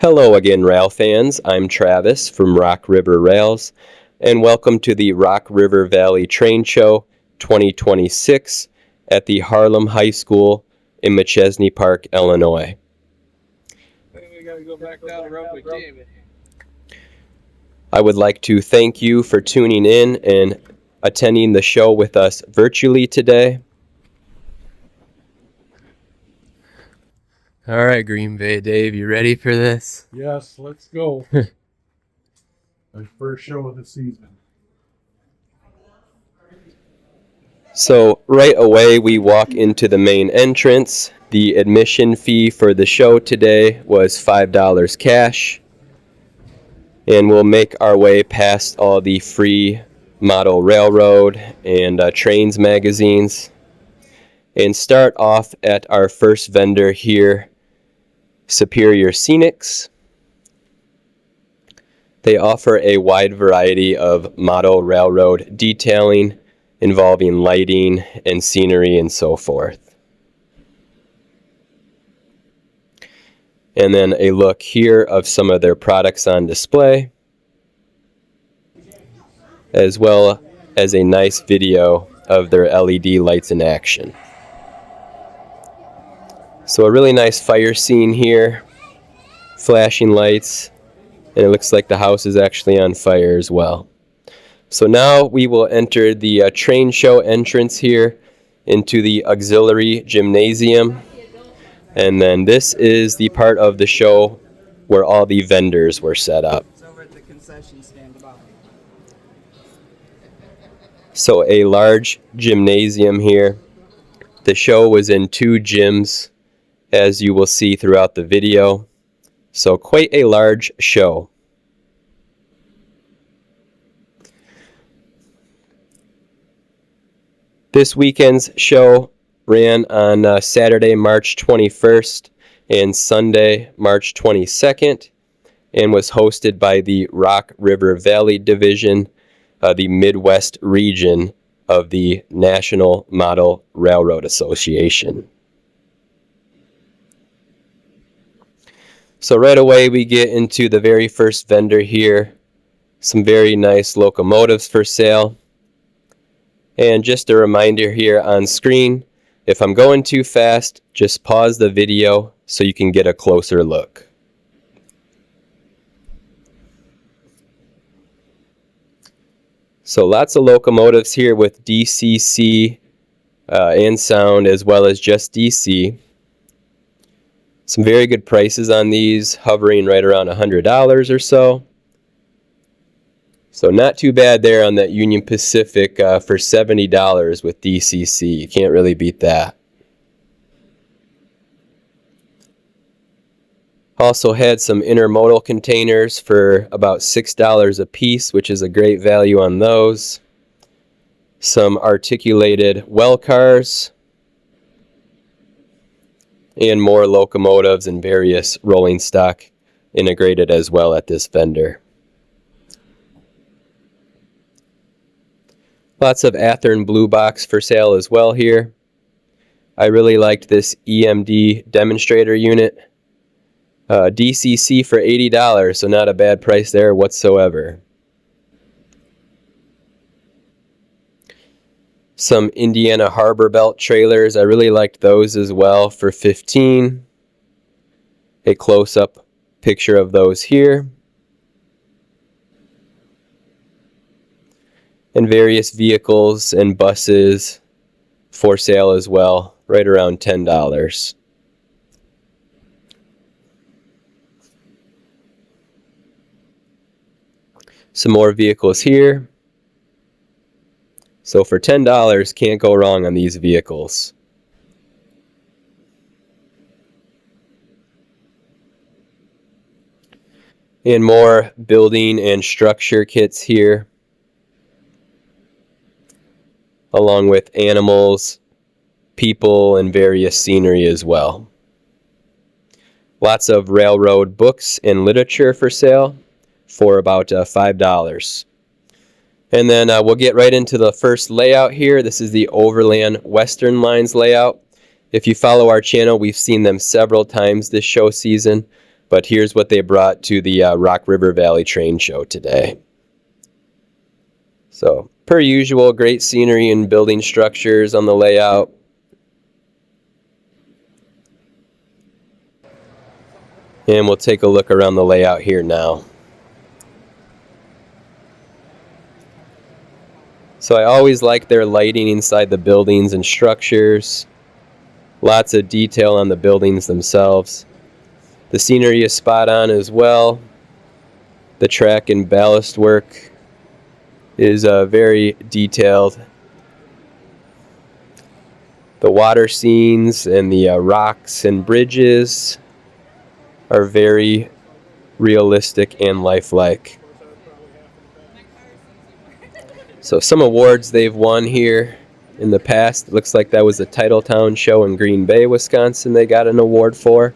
Hello again, rail fans. I'm Travis from RockRiverRails, and welcome to the Rock River Valley Train Show 2026 at the Harlem High School in Machesney Park, Illinois. We gotta go back down the road with David. I would like to thank you for tuning in and attending the show with us virtually today. All right, Green Bay Dave, you ready for this? Yes, let's go. My first show of the season. So right away we walk into the main entrance. The admission fee for the show today was $5 cash. And we'll make our way past all the free model railroad and trains magazines and start off at our first vendor here, Superior Scenics. They offer a wide variety of model railroad detailing involving lighting and scenery and so forth. And then a look here of some of their products on display, as well as a nice video of their LED lights in action. So a really nice fire scene here, flashing lights, and it looks like the house is actually on fire as well. So now we will enter the train show entrance here into the auxiliary gymnasium. And then this is the part of the show where all the vendors were set up. It's over at the concession stand above. So a large gymnasium here. The show was in 2 gyms, as you will see throughout the video. So quite a large show. This weekend's show ran on Saturday, March 21st and Sunday, March 22nd, and was hosted by the Rock River Valley Division, the Midwest region of the National Model Railroad Association. So right away we get into the very first vendor here. Some very nice locomotives for sale. And just a reminder here on screen, if I'm going too fast, just pause the video so you can get a closer look. So lots of locomotives here with DCC and sound, as well as just DC. Some very good prices on these, hovering right around $100 or so. So not too bad there on that Union Pacific for $70 with DCC. You can't really beat that. Also had some intermodal containers for about $6 a piece, which is a great value on those. Some articulated well cars. And more locomotives and various rolling stock integrated as well at this vendor. Lots of Athearn Blue Box for sale as well here. I really liked this EMD demonstrator unit. DCC for $80, so not a bad price there whatsoever. Some Indiana Harbor Belt trailers, I really liked those as well for $15. A close-up picture of those here. And various vehicles and buses for sale as well, right around $10. Some more vehicles here. So for $10, can't go wrong on these vehicles. And more building and structure kits here, along with animals, people, and various scenery as well. Lots of railroad books and literature for sale for about $5. And then we'll get right into the first layout here. This is the Overland Western Lines layout. If you follow our channel, we've seen them several times this show season, But here's what they brought to the Rock River Valley Train Show today. So, per usual, great scenery and building structures on the layout. And we'll take a look around the layout here now. So I always like their lighting inside the buildings and structures. Lots of detail on the buildings themselves. The scenery is spot on as well. The track and ballast work is very detailed. The water scenes and the rocks and bridges are very realistic and lifelike. So some awards they've won here in the past. It looks like that was the Titletown show in Green Bay, Wisconsin they got an award for.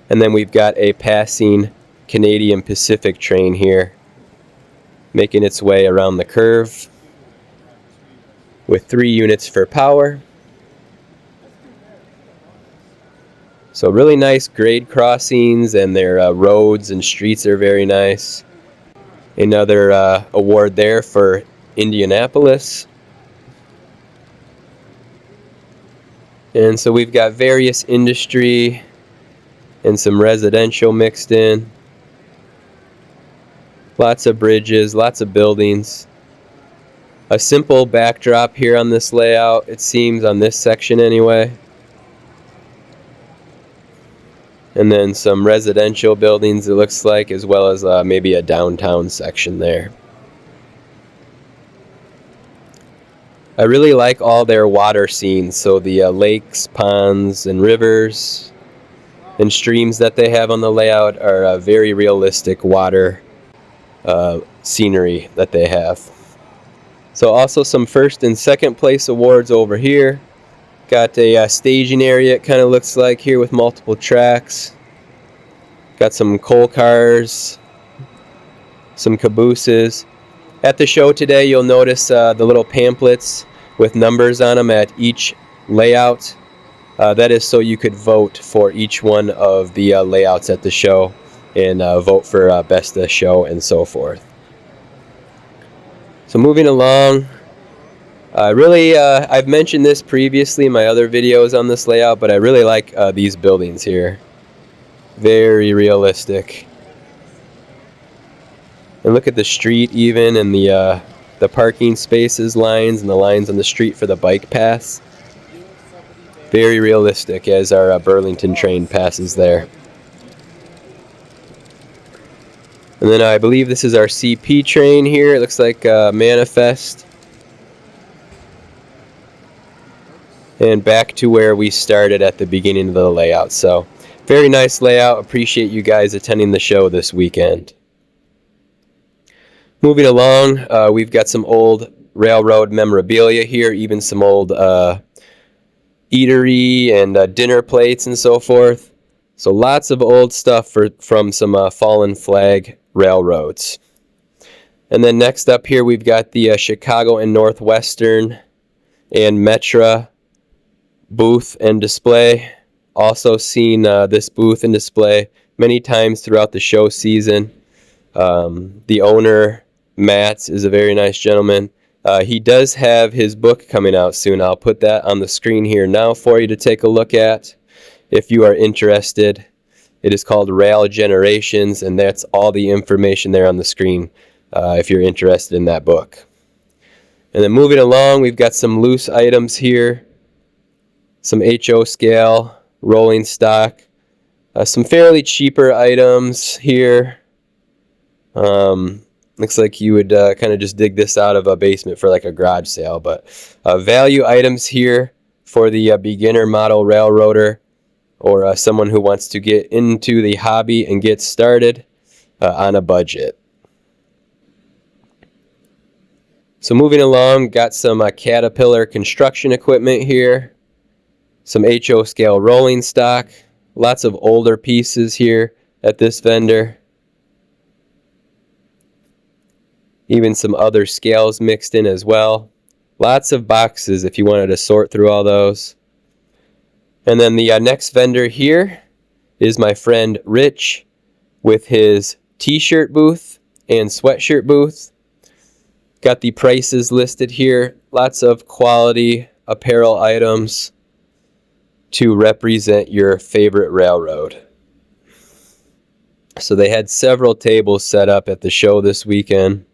And then we've got a passing Canadian Pacific train here making its way around the curve with 3 units for power. So really nice grade crossings, and their roads and streets are very nice. Another award there for Indianapolis. And so we've got various industry and some residential mixed in. Lots of bridges, lots of buildings. A simple backdrop here on this layout, it seems, on this section anyway. And then some residential buildings, it looks like, as well as maybe a downtown section there. I really like all their water scenes, so the lakes, ponds, and rivers and streams that they have on the layout are very realistic water scenery that they have. So also some first and second place awards over here. Got a staging area, it kind of looks like here, with multiple tracks. Got some coal cars, some cabooses. At the show today, you'll notice the little pamphlets with numbers on them at each layout. That is so you could vote for each one of the layouts at the show and vote for best of show and so forth. So moving along, I've mentioned this previously in my other videos on this layout, but I really like these buildings here. Very realistic. And look at the street even, and the parking spaces lines and the lines on the street for the bike paths. Very realistic as our Burlington train passes there. And then I believe this is our CP train here. It looks like Manifest. And back to where we started at the beginning of the layout. So very nice layout. Appreciate you guys attending the show this weekend. Moving along, we've got some old railroad memorabilia here, even some old eatery and dinner plates and so forth. So lots of old stuff from some fallen flag railroads. And then next up here we've got the Chicago and Northwestern and Metra booth and display. Also seen this booth and display many times throughout the show season. The owner, Matt, is a very nice gentleman. He does have his book coming out soon. I'll put that on the screen here now for you to take a look at if you are interested. It is called Rail Generations, and that's all the information there on the screen if you're interested in that book. And then moving along, we've got some loose items here. Some HO scale, rolling stock. Some fairly cheaper items here. Looks like you would kind of just dig this out of a basement for like a garage sale. But value items here for the beginner model railroader, or someone who wants to get into the hobby and get started on a budget. So moving along, got some Caterpillar construction equipment here. Some HO scale rolling stock. Lots of older pieces here at this vendor. Even some other scales mixed in as well. Lots of boxes if you wanted to sort through all those. And then the next vendor here is my friend Rich. with his t-shirt booth and sweatshirt booth. Got the prices listed here. Lots of quality apparel items to represent your favorite railroad. So they had several tables set up at the show this weekend.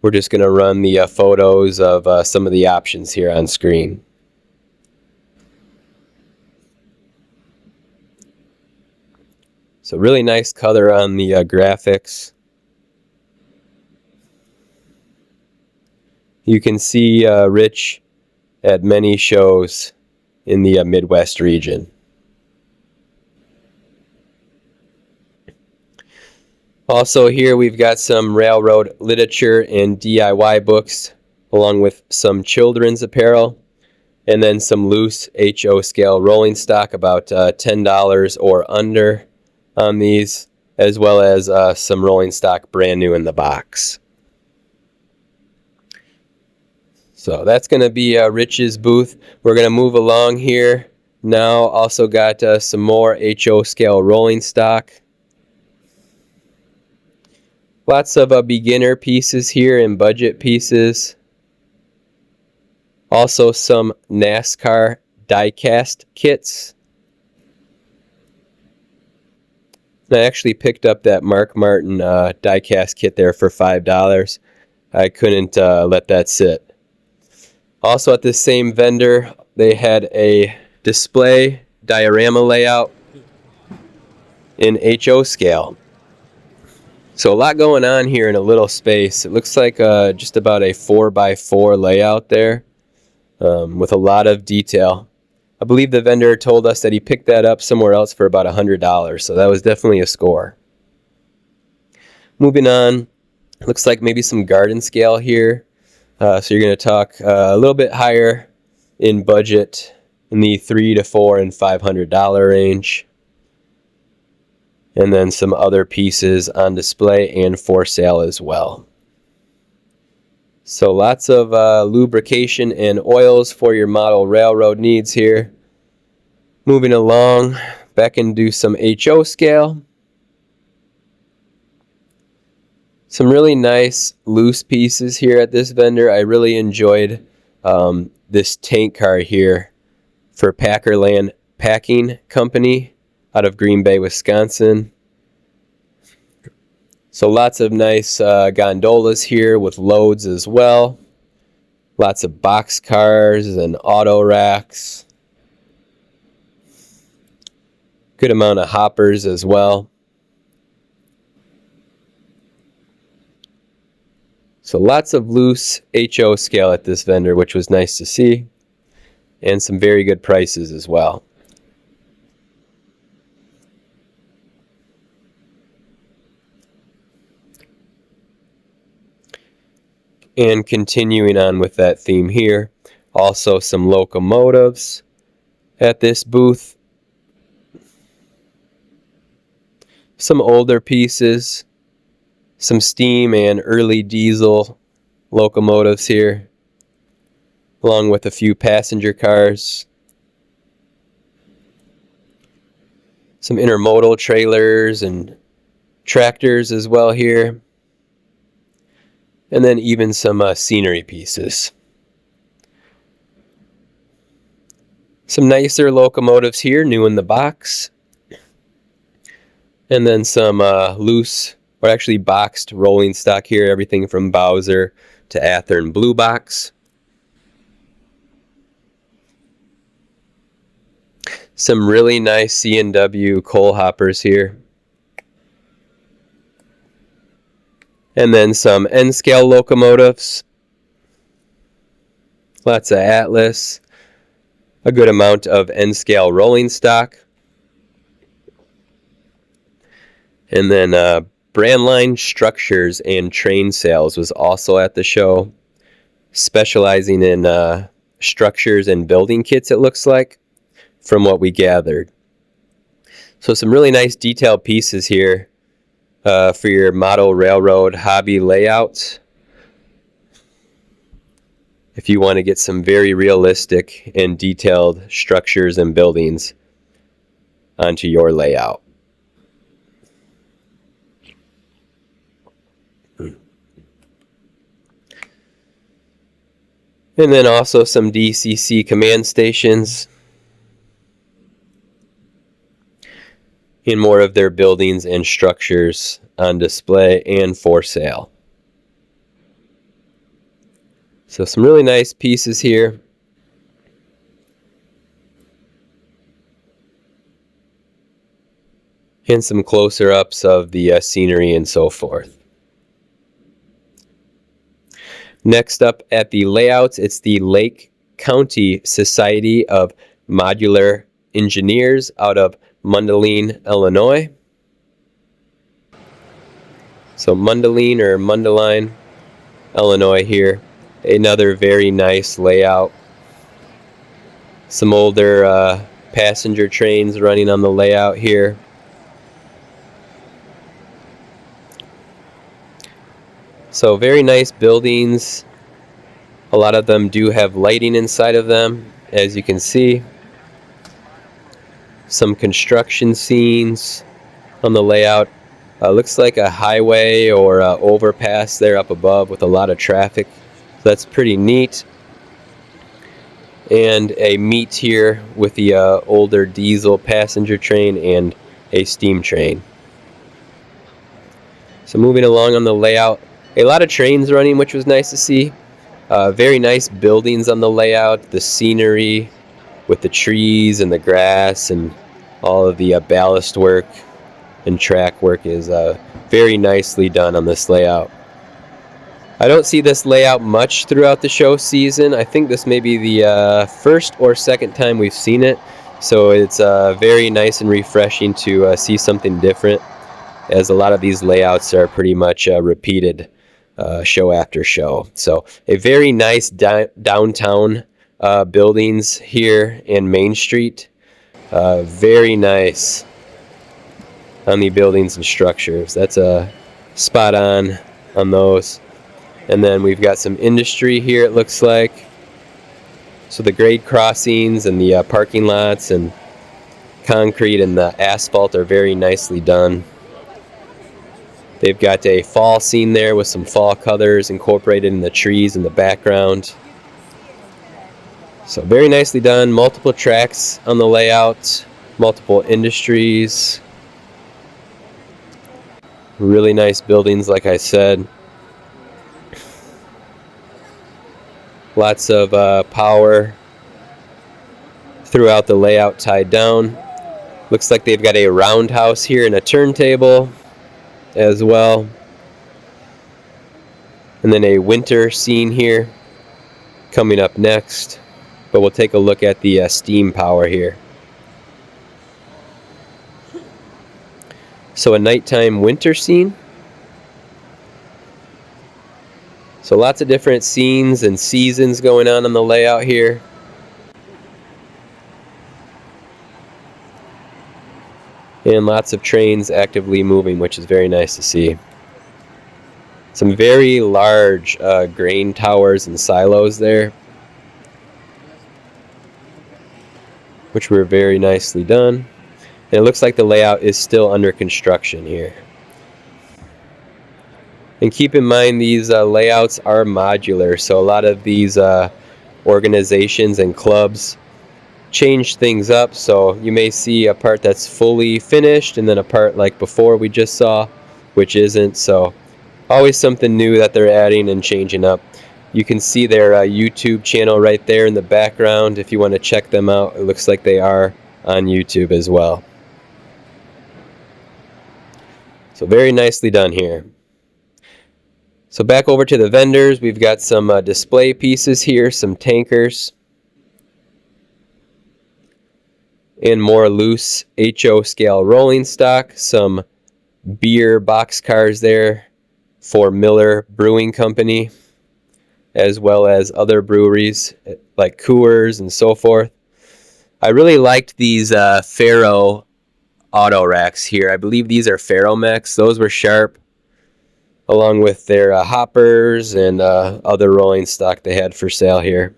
We're just going to run the photos of some of the options here on screen. So really nice color on the graphics. You can see Rich at many shows in the Midwest region. Also here we've got some railroad literature and DIY books, along with some children's apparel, and then some loose HO scale rolling stock, about $10 or under on these, as well as some rolling stock brand new in the box. So that's going to be Rich's booth. We're going to move along here. Now also got some more HO scale rolling stock. Lots of beginner pieces here and budget pieces. Also some NASCAR die-cast kits. I actually picked up that Mark Martin die-cast kit there for $5. I couldn't let that sit. Also at this same vendor, they had a display diorama layout in HO scale. So a lot going on here in a little space. It looks like just about a 4x4 layout there with a lot of detail. I believe the vendor told us that he picked that up somewhere else for about $100, so that was definitely a score. Moving on, looks like maybe some garden scale here. So you're going to talk a little bit higher in budget, in the $300 to $400 and $500 range. And then some other pieces on display and for sale as well. So lots of lubrication and oils for your model railroad needs here. Moving along, back into some HO scale. Some really nice loose pieces here at this vendor. I really enjoyed this tank car here for Packerland Packing Company out of Green Bay, Wisconsin. So lots of nice gondolas here with loads as well. Lots of box cars and auto racks. Good amount of hoppers as well. So lots of loose HO scale at this vendor, which was nice to see. And some very good prices as well. And continuing on with that theme here, also some locomotives at this booth. Some older pieces, some steam and early diesel locomotives here, along with a few passenger cars. Some intermodal trailers and tractors as well here. And then even some scenery pieces. Some nicer locomotives here, new in the box. And then some loose, or actually boxed rolling stock here, everything from Bowser to Athearn Blue Box. Some really nice C&W coal hoppers here. And then some N-scale locomotives. Lots of Atlas. A good amount of N-scale rolling stock. And then Brandline Structures and Train Sales was also at the show, specializing in structures and building kits, it looks like, from what we gathered. So some really nice detailed pieces here for your model railroad hobby layouts. If you want to get some very realistic and detailed structures and buildings onto your layout. And then also some DCC command stations in more of their buildings and structures on display and for sale. So some really nice pieces here. And some closer ups of the scenery and so forth. Next up at the layouts, it's the Lake County Society of Modular Engineers out of Mundelein, Illinois. So Mundelein or Mundelein, Illinois here. Another very nice layout. Some older passenger trains running on the layout here. So very nice buildings. A lot of them do have lighting inside of them, as you can see. Some construction scenes on the layout. Looks like a highway or overpass there up above with a lot of traffic. So that's pretty neat. And a meet here with the older diesel passenger train and a steam train. So moving along on the layout, a lot of trains running, which was nice to see. Very nice buildings on the layout, the scenery with the trees and the grass and all of the ballast work and track work is very nicely done on this layout. I don't see this layout much throughout the show season. I think this may be the first or second time we've seen it, so it's very nice and refreshing to see something different, as a lot of these layouts are pretty much repeated show after show. So a very nice downtown buildings here in Main Street. Very nice on the buildings and structures. That's a spot on those. And then we've got some industry here, it looks like. So the grade crossings and the parking lots and concrete and the asphalt are very nicely done. They've got a fall scene there with some fall colors incorporated in the trees in the background. So very nicely done. Multiple tracks on the layout, multiple industries. Really nice buildings, like I said. Lots of power throughout the layout tied down. Looks like they've got a roundhouse here and a turntable as well. And then a winter scene here coming up next. But we'll take a look at the steam power here. So a nighttime winter scene. So lots of different scenes and seasons going on the layout here. And lots of trains actively moving, which is very nice to see. Some very large grain towers and silos there, which were very nicely done. And it looks like the layout is still under construction here. And keep in mind, these layouts are modular, so a lot of these organizations and clubs change things up. So you may see a part that's fully finished and then a part like before we just saw, which isn't. So always something new that they're adding and changing up. You can see their YouTube channel right there in the background if you want to check them out. It looks like they are on YouTube as well. So very nicely done here. So back over to the vendors, we've got some display pieces here, some tankers, and more loose HO scale rolling stock, some beer boxcars there for Miller Brewing Company, as well as other breweries like Coors and so forth. I really liked these Faro auto racks here. I believe these are Ferromex. Those were sharp, along with their hoppers and other rolling stock they had for sale here.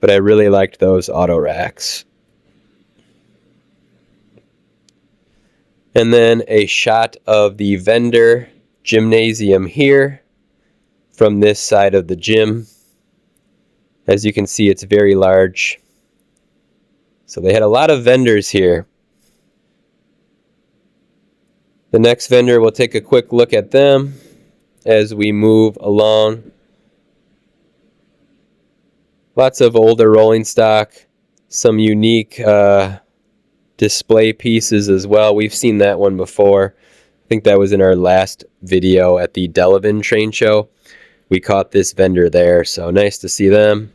But I really liked those auto racks. And then a shot of the vendor gymnasium here from this side of the gym. As you can see, it's very large. So they had a lot of vendors here. The next vendor, we'll take a quick look at them as we move along. Lots of older rolling stock, some unique display pieces as well. We've seen that one before. I think that was in our last video at the Delavan train show. We caught this vendor there, so nice to see them.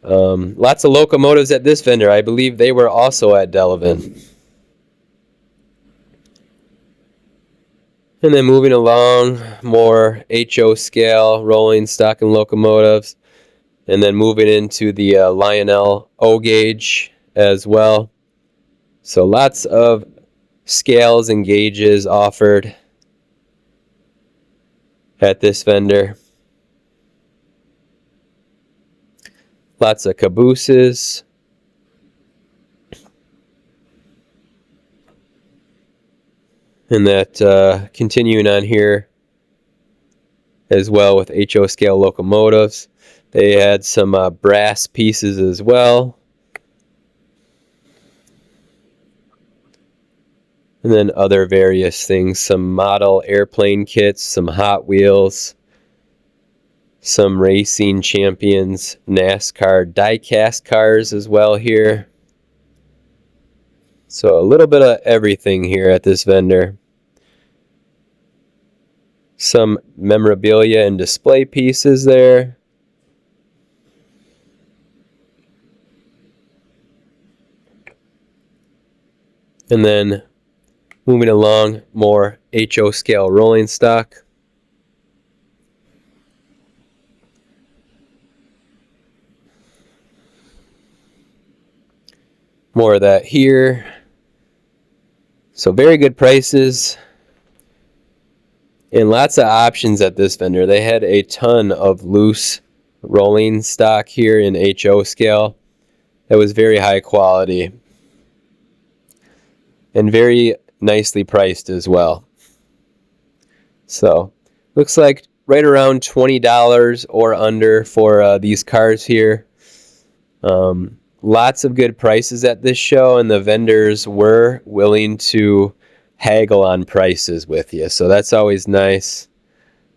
Lots of locomotives at this vendor. I believe they were also at Delavan. And then moving along, more HO scale rolling stock and locomotives. And then moving into the Lionel O gauge as well. So lots of scales and gauges offered at this vendor. Lots of cabooses. And that continuing on here as well with HO scale locomotives. They had some brass pieces as well. And then other various things, some model airplane kits, some Hot Wheels, some Racing Champions, NASCAR die-cast cars as well here. So a little bit of everything here at this vendor. Some memorabilia and display pieces there. And then moving along, more HO scale rolling stock. More of that here. So very good prices. And lots of options at this vendor. They had a ton of loose rolling stock here in HO scale. That was very high quality. And very nicely priced as well. So looks like right around $20 or under for these cars here. Lots of good prices at this show, and the vendors were willing to haggle on prices with you. So that's always nice,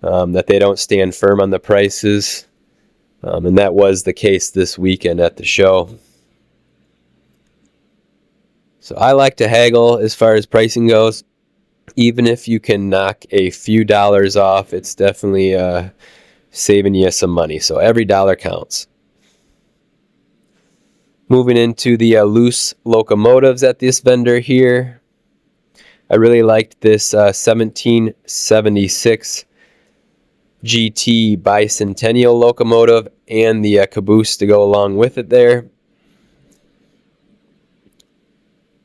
that they don't stand firm on the prices. And that was the case this weekend at the show. So I like to haggle as far as pricing goes. Even if you can knock a few dollars off, it's definitely saving you some money. So every dollar counts. Moving into the loose locomotives at this vendor here. I really liked this 1776 GT Bicentennial locomotive and the caboose to go along with it there.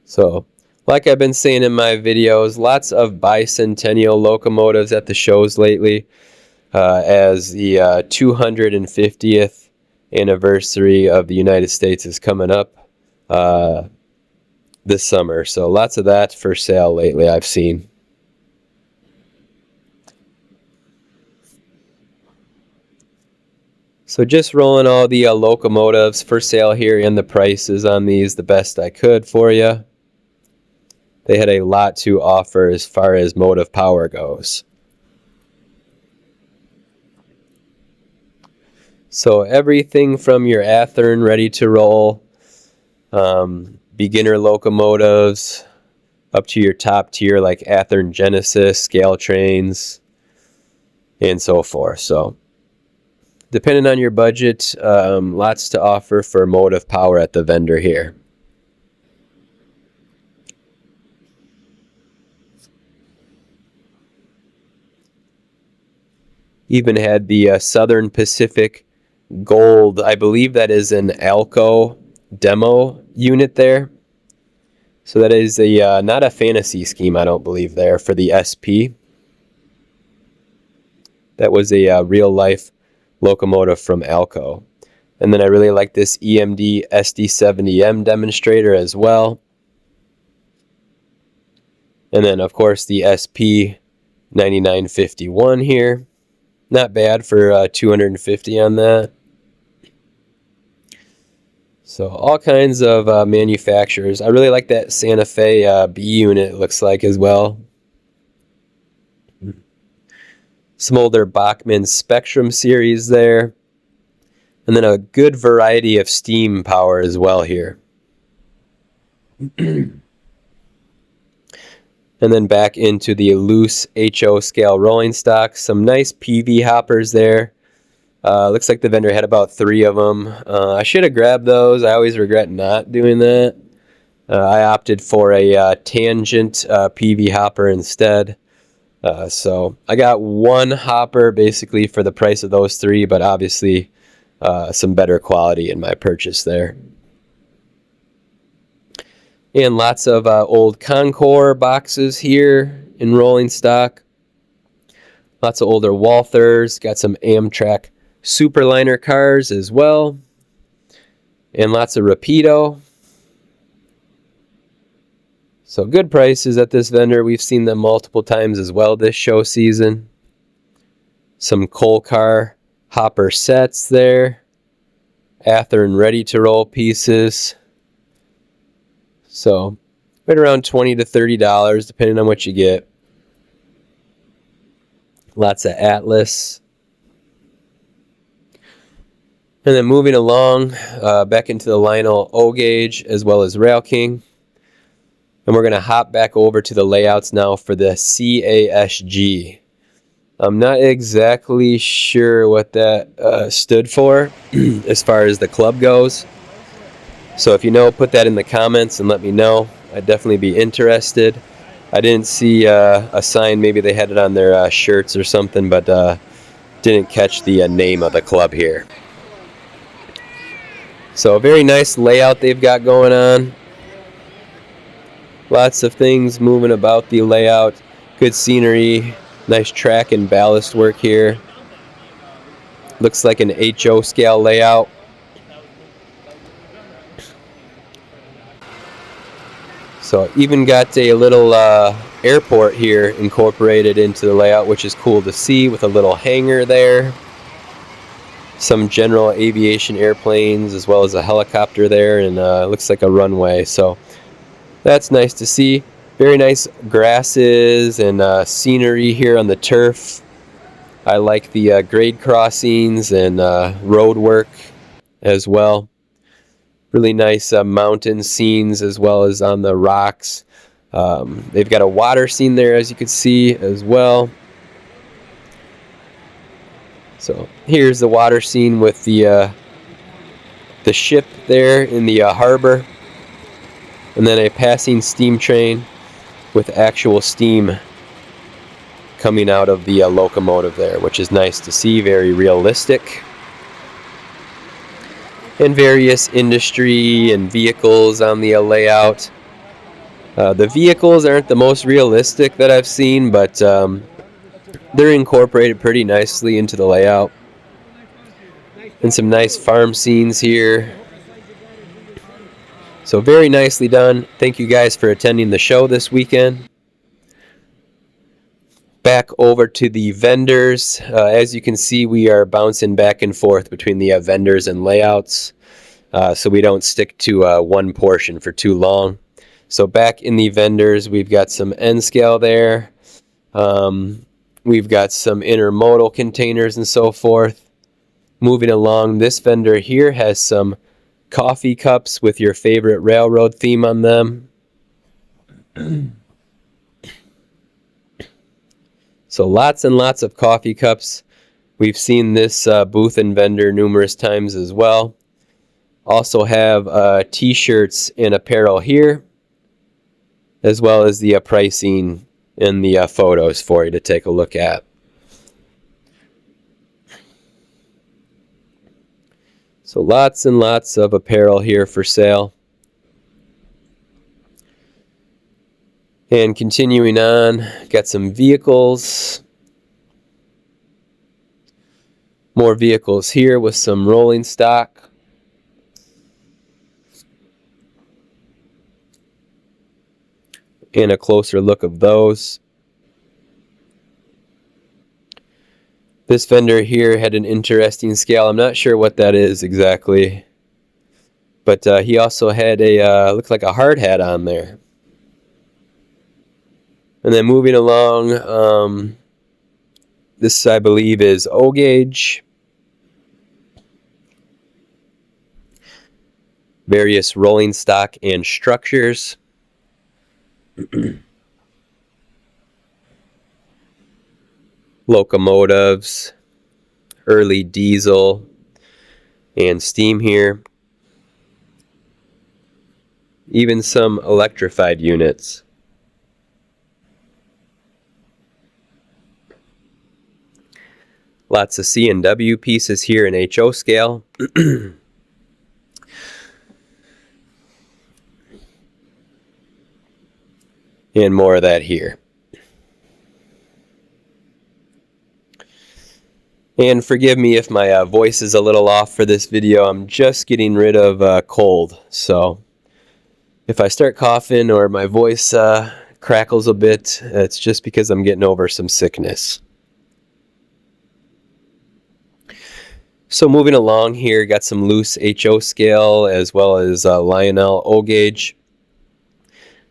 So, like I've been saying in my videos, lots of bicentennial locomotives at the shows lately, as the 250th anniversary of the United States is coming up this summer. So lots of that for sale lately I've seen. So just rolling all the locomotives for sale here and the prices on these the best I could for you. They had a lot to offer as far as motive power goes. So everything from your Athearn ready to roll, beginner locomotives, up to your top tier like Athearn Genesis, scale trains, and so forth. So depending on your budget, lots to offer for motive power at the vendor here. Even had the Southern Pacific Gold, I believe that is an Alco demo unit there. So that is a not a fantasy scheme, I don't believe, there for the SP. That was a real life locomotive from Alco. And then I really like this EMD SD70M demonstrator as well. And then of course the SP 9951 here. Not bad for $250 on that. So all kinds of manufacturers. I really like that Santa Fe B unit, it looks like, as well. Some older Bachmann Spectrum series there. And then a good variety of steam power as well here. And then back into the loose HO scale rolling stock. Some nice PV hoppers there. Looks like the vendor had about 3 of them. I should have grabbed those. I always regret not doing that. I opted for a tangent PV hopper instead. So I got 1 hopper basically for the price of those 3, but obviously some better quality in my purchase there. And lots of old Concord boxes here in rolling stock. Lots of older Walthers. Got some Amtrak Superliner cars as well. And lots of Rapido. So good prices at this vendor. We've seen them multiple times as well this show season. Some coal car hopper sets there. Athearn ready to roll pieces. So right around $20 to $30 depending on what you get. Lots of Atlas. And then moving along back into the Lionel O gauge as well as Rail King. And we're going to hop back over to the layouts now for the CASG. I'm not exactly sure what that stood for as far as the club goes. So if you know, put that in the comments and let me know. I'd definitely be interested. I didn't see a sign. Maybe they had it on their shirts or something, but didn't catch the name of the club here. So a very nice layout they've got going on. Lots of things moving about the layout. Good scenery. Nice track and ballast work here. Looks like an HO scale layout. So even got a little airport here incorporated into the layout, which is cool to see, with a little hangar there. Some general aviation airplanes as well as a helicopter there, and looks like a runway. So that's nice to see. Very nice grasses and scenery here on the turf. I like the grade crossings and road work as well. Really nice mountain scenes as well as on the rocks. They've got a water scene there, as you can see, as well. So here's the water scene with the ship there in the harbor. And then a passing steam train with actual steam coming out of the locomotive there, which is nice to see, very realistic. And various industry and vehicles on the layout. The vehicles aren't the most realistic that I've seen, but they're incorporated pretty nicely into the layout. And some nice farm scenes here. So very nicely done. Thank you guys for attending the show this weekend. Back over to the vendors. As you can see, we are bouncing back and forth between the vendors and layouts, so we don't stick to one portion for too long. So back in the vendors, we've got some N scale there. We've got some intermodal containers and so forth. Moving along, this vendor here has some coffee cups with your favorite railroad theme on them. So lots and lots of coffee cups. We've seen this booth and vendor numerous times as well. Also have t-shirts and apparel here, as well as the pricing and the photos for you to take a look at. So lots and lots of apparel here for sale. And continuing on, got some vehicles. More vehicles here with some rolling stock. And a closer look of those. This vendor here had an interesting scale. I'm not sure what that is exactly. But he also had a, looked like a hard hat on there. And then moving along, this I believe is O gauge. Various rolling stock and structures. Locomotives, early diesel and steam here. Even some electrified units. Lots of C&W pieces here in HO scale. And more of that here. And forgive me if my voice is a little off for this video. I'm just getting rid of cold. So if I start coughing or my voice crackles a bit, it's just because I'm getting over some sickness. So moving along here, got some loose HO scale as well as Lionel O gauge.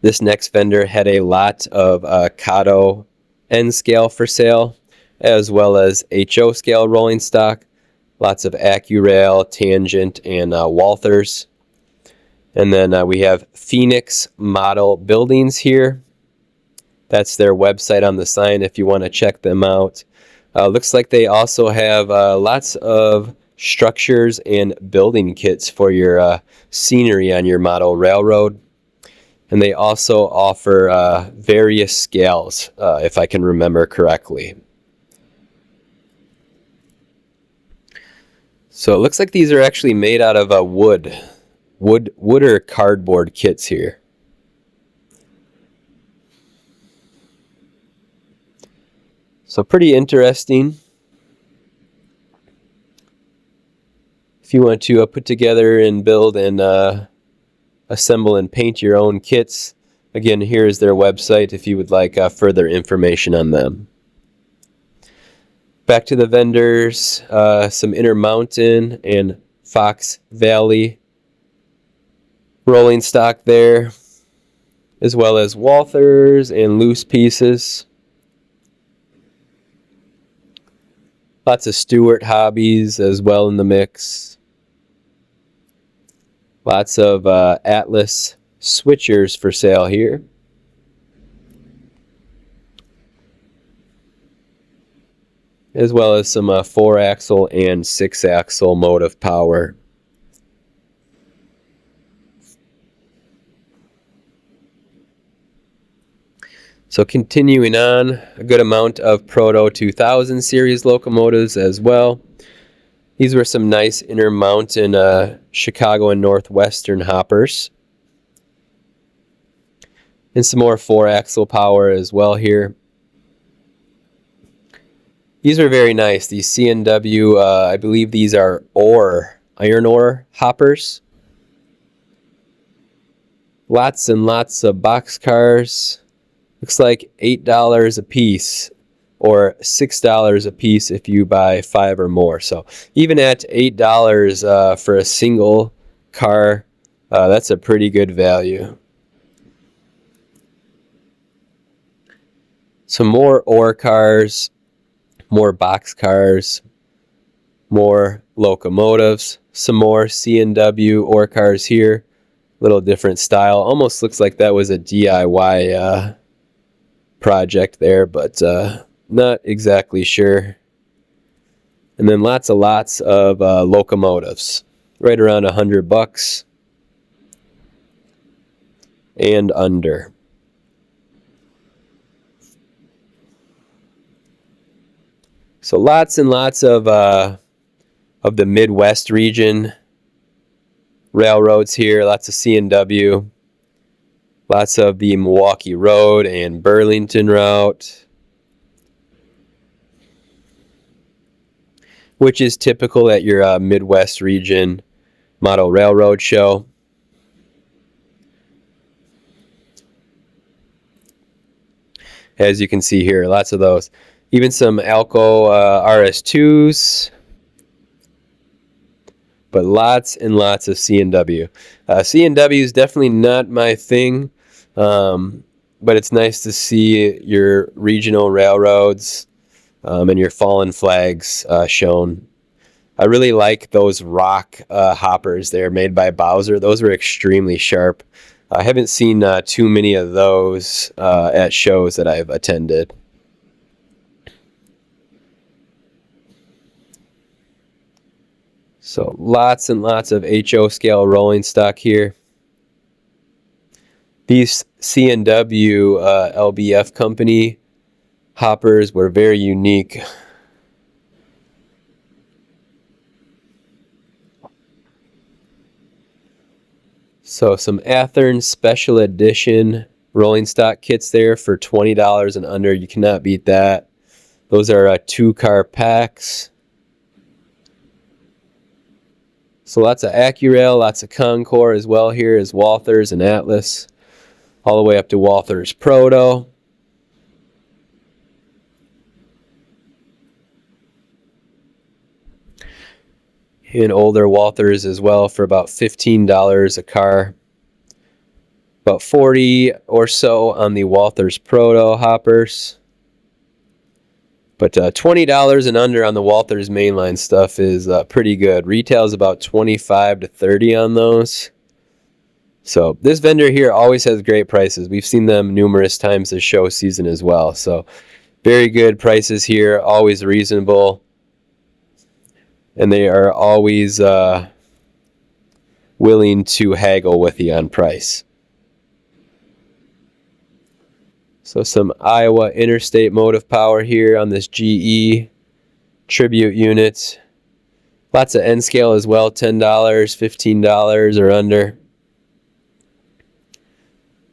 This next vendor had a lot of Kato N scale for sale, as well as HO scale rolling stock. Lots of AccuRail, Tangent, and Walthers. And then we have Phoenix Model Buildings here. That's their website on the sign if you want to check them out. Looks like they also have lots of structures and building kits for your scenery on your model railroad. And they also offer various scales, if I can remember correctly. So it looks like these are actually made out of wood or cardboard kits here. So pretty interesting. If you want to put together and build and assemble and paint your own kits, again, here is their website if you would like further information on them. Back to the vendors, some Intermountain and Fox Valley rolling stock there, as well as Walthers and loose pieces. Lots of Stewart hobbies as well in the mix. Lots of Atlas switchers for sale here. As well as some 4-axle and 6-axle motive power. So continuing on, a good amount of Proto 2000 series locomotives as well. These were some nice Intermountain Chicago and Northwestern hoppers. And some more 4-axle power as well here. These are very nice. These C&W, I believe these are iron ore hoppers. Lots and lots of boxcars. Looks like $8 a piece, or $6 a piece if you buy 5 or more. So even at $8 for a single car, that's a pretty good value. Some more ore cars, more box cars, more locomotives, some more C&W ore cars here. Little different style. Almost looks like that was a DIY project there, but not exactly sure. And then lots of locomotives, right around $100 and under. So lots and lots of the Midwest region railroads here. Lots of C&W. Lots of the Milwaukee Road and Burlington route, which is typical at your Midwest region model railroad show. As you can see here, lots of those. Even some Alco RS2s. but lots and lots of C&W. C&W is definitely not my thing, but it's nice to see your regional railroads and your fallen flags shown. I really like those rock hoppers there made by Bowser. Those were extremely sharp. I haven't seen too many of those at shows that I've attended. So lots and lots of HO scale rolling stock here. These C&W LBF company hoppers were very unique. So some Athearn Special Edition rolling stock kits there for $20 and under. You cannot beat that. Those are 2-car packs. So lots of AccuRail, lots of Concord as well here as Walthers and Atlas. All the way up to Walthers Proto. And older Walthers as well for about $15 a car. About $40 or so on the Walthers Proto hoppers. But $20 and under on the Walthers mainline stuff is pretty good. Retails about $25 to $30 on those. So this vendor here always has great prices. We've seen them numerous times this show season as well. So very good prices here, always reasonable. And they are always willing to haggle with you on price. So some Iowa Interstate motive power here on this GE Tribute unit. Lots of N scale as well, $10, $15 or under.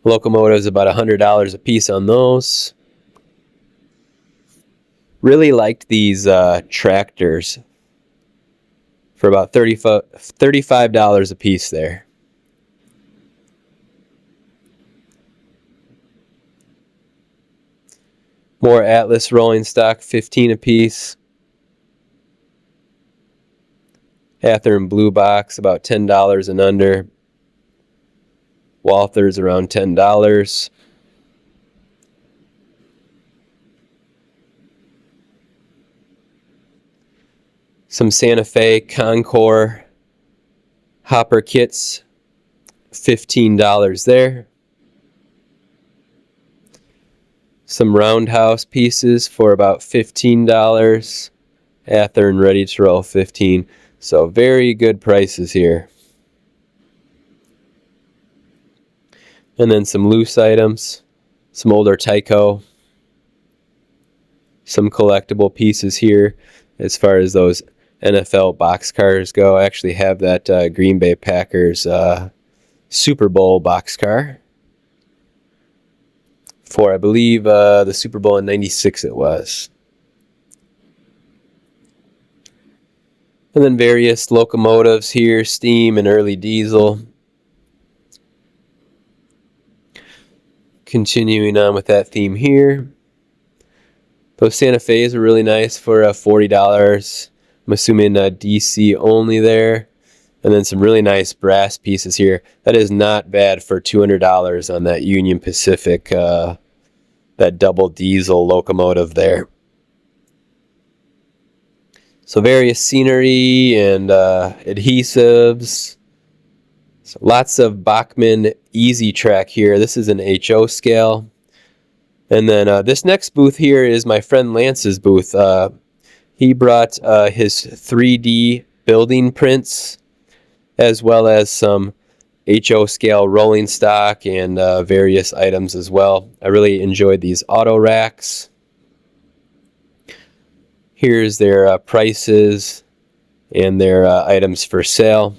Locomotives about $100 a piece on those. Really liked these tractors for about $35 a piece there. More Atlas rolling stock, $15 a piece. Athearn Blue Box, about $10 and under. Walthers around $10. Some Santa Fe Concord hopper kits, $15 there. Some roundhouse pieces for about $15. Athearn ready to roll, $15. So very good prices here. And then some loose items, some older Tyco, some collectible pieces here as far as those NFL boxcars go. I actually have that Green Bay Packers Super Bowl boxcar for, I believe, the Super Bowl in '96 it was. And then various locomotives here, steam and early diesel. Continuing on with that theme here. Those Santa Fe's are really nice for $40. I'm assuming DC only there. And then some really nice brass pieces here. That is not bad for $200 on that Union Pacific, that double diesel locomotive there. So various scenery and adhesives. So lots of Bachmann Easy Track here. This is an HO scale. And then this next booth here is my friend Lance's booth. He brought his 3D building prints as well as some HO scale rolling stock and various items as well. I really enjoyed these auto racks. Here's their prices and their items for sale.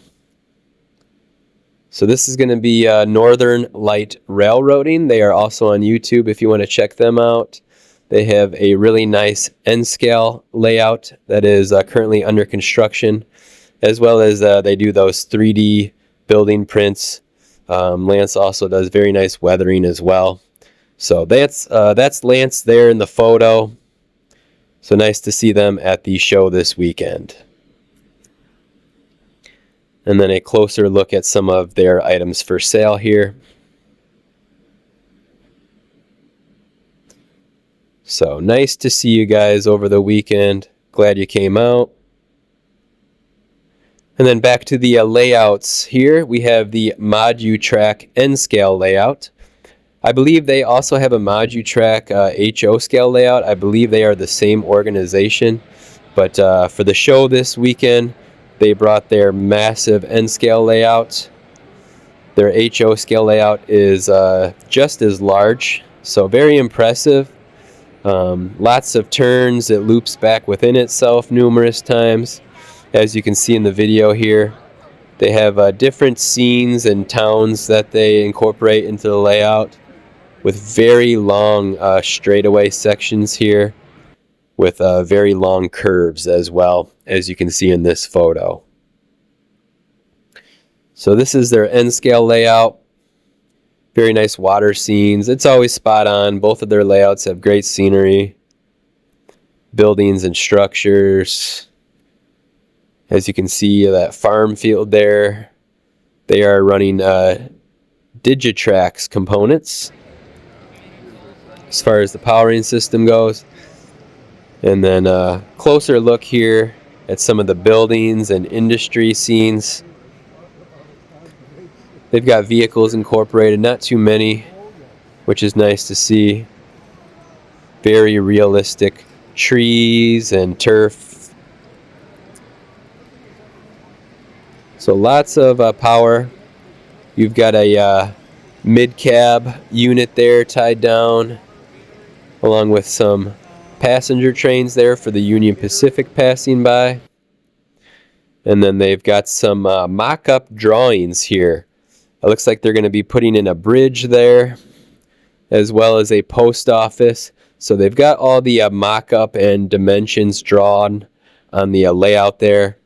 So this is going to be Northern Light Railroading. They are also on YouTube if you want to check them out. They have a really nice N-scale layout that is currently under construction, as well as they do those 3D building prints. Lance also does very nice weathering as well. So that's Lance there in the photo. So nice to see them at the show this weekend. And then a closer look at some of their items for sale here. So nice to see you guys over the weekend. Glad you came out. And then back to the layouts here. We have the Modu Track N scale layout. I believe they also have a Modu Track HO scale layout. I believe they are the same organization. But for the show this weekend, they brought their massive N scale layout. Their HO scale layout is just as large, so very impressive. Lots of turns. It loops back within itself numerous times. As you can see in the video here, they have different scenes and towns that they incorporate into the layout, with very long straightaway sections here, with very long curves as well, as you can see in this photo. So this is their N scale layout. Very nice water scenes. It's always spot on. Both of their layouts have great scenery, buildings and structures. As you can see, that farm field there, they are running Digitrax components as far as the powering system goes. And then a closer look here at some of the buildings and industry scenes. They've got vehicles incorporated, not too many, which is nice to see. Very realistic trees and turf. So lots of power. You've got a mid-cab unit there tied down, along with some passenger trains there for the Union Pacific passing by. And then they've got some mock-up drawings here. It looks like they're going to be putting in a bridge there, as well as a post office. So they've got all the mock-up and dimensions drawn on the layout there.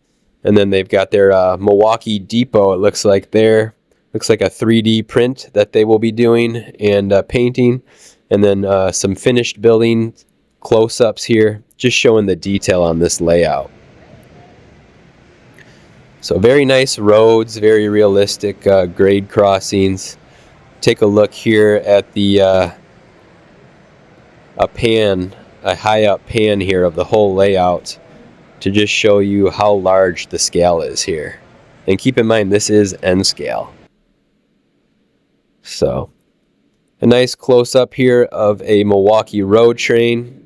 And then they've got their Milwaukee Depot, it looks like there. Looks like a 3D print that they will be doing and painting. And then some finished building close-ups here, just showing the detail on this layout. So very nice roads, very realistic grade crossings. Take a look here at the a high up pan here of the whole layout to just show you how large the scale is here. And keep in mind, this is N scale. So a nice close-up here of a Milwaukee road train.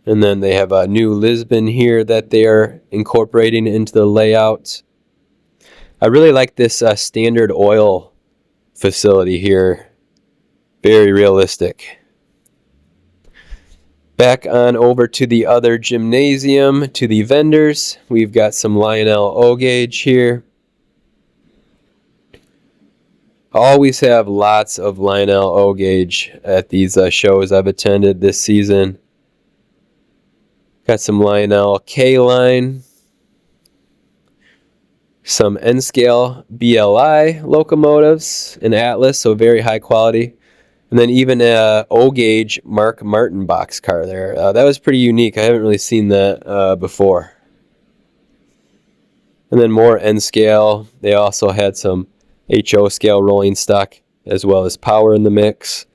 And then they have a new Lisbon here that they are incorporating into the layout. I really like this Standard Oil facility here. Very realistic. Back on over to the other gymnasium, to the vendors. We've got some Lionel O gauge here. Always have lots of Lionel O gauge at these shows I've attended this season. Got some Lionel K-line, some N-scale BLI locomotives, an Atlas, so very high quality. And then even a O-gauge Mark Martin boxcar there. That was pretty unique. I haven't really seen that before. And then more N-scale. They also had some HO scale rolling stock as well as power in the mix.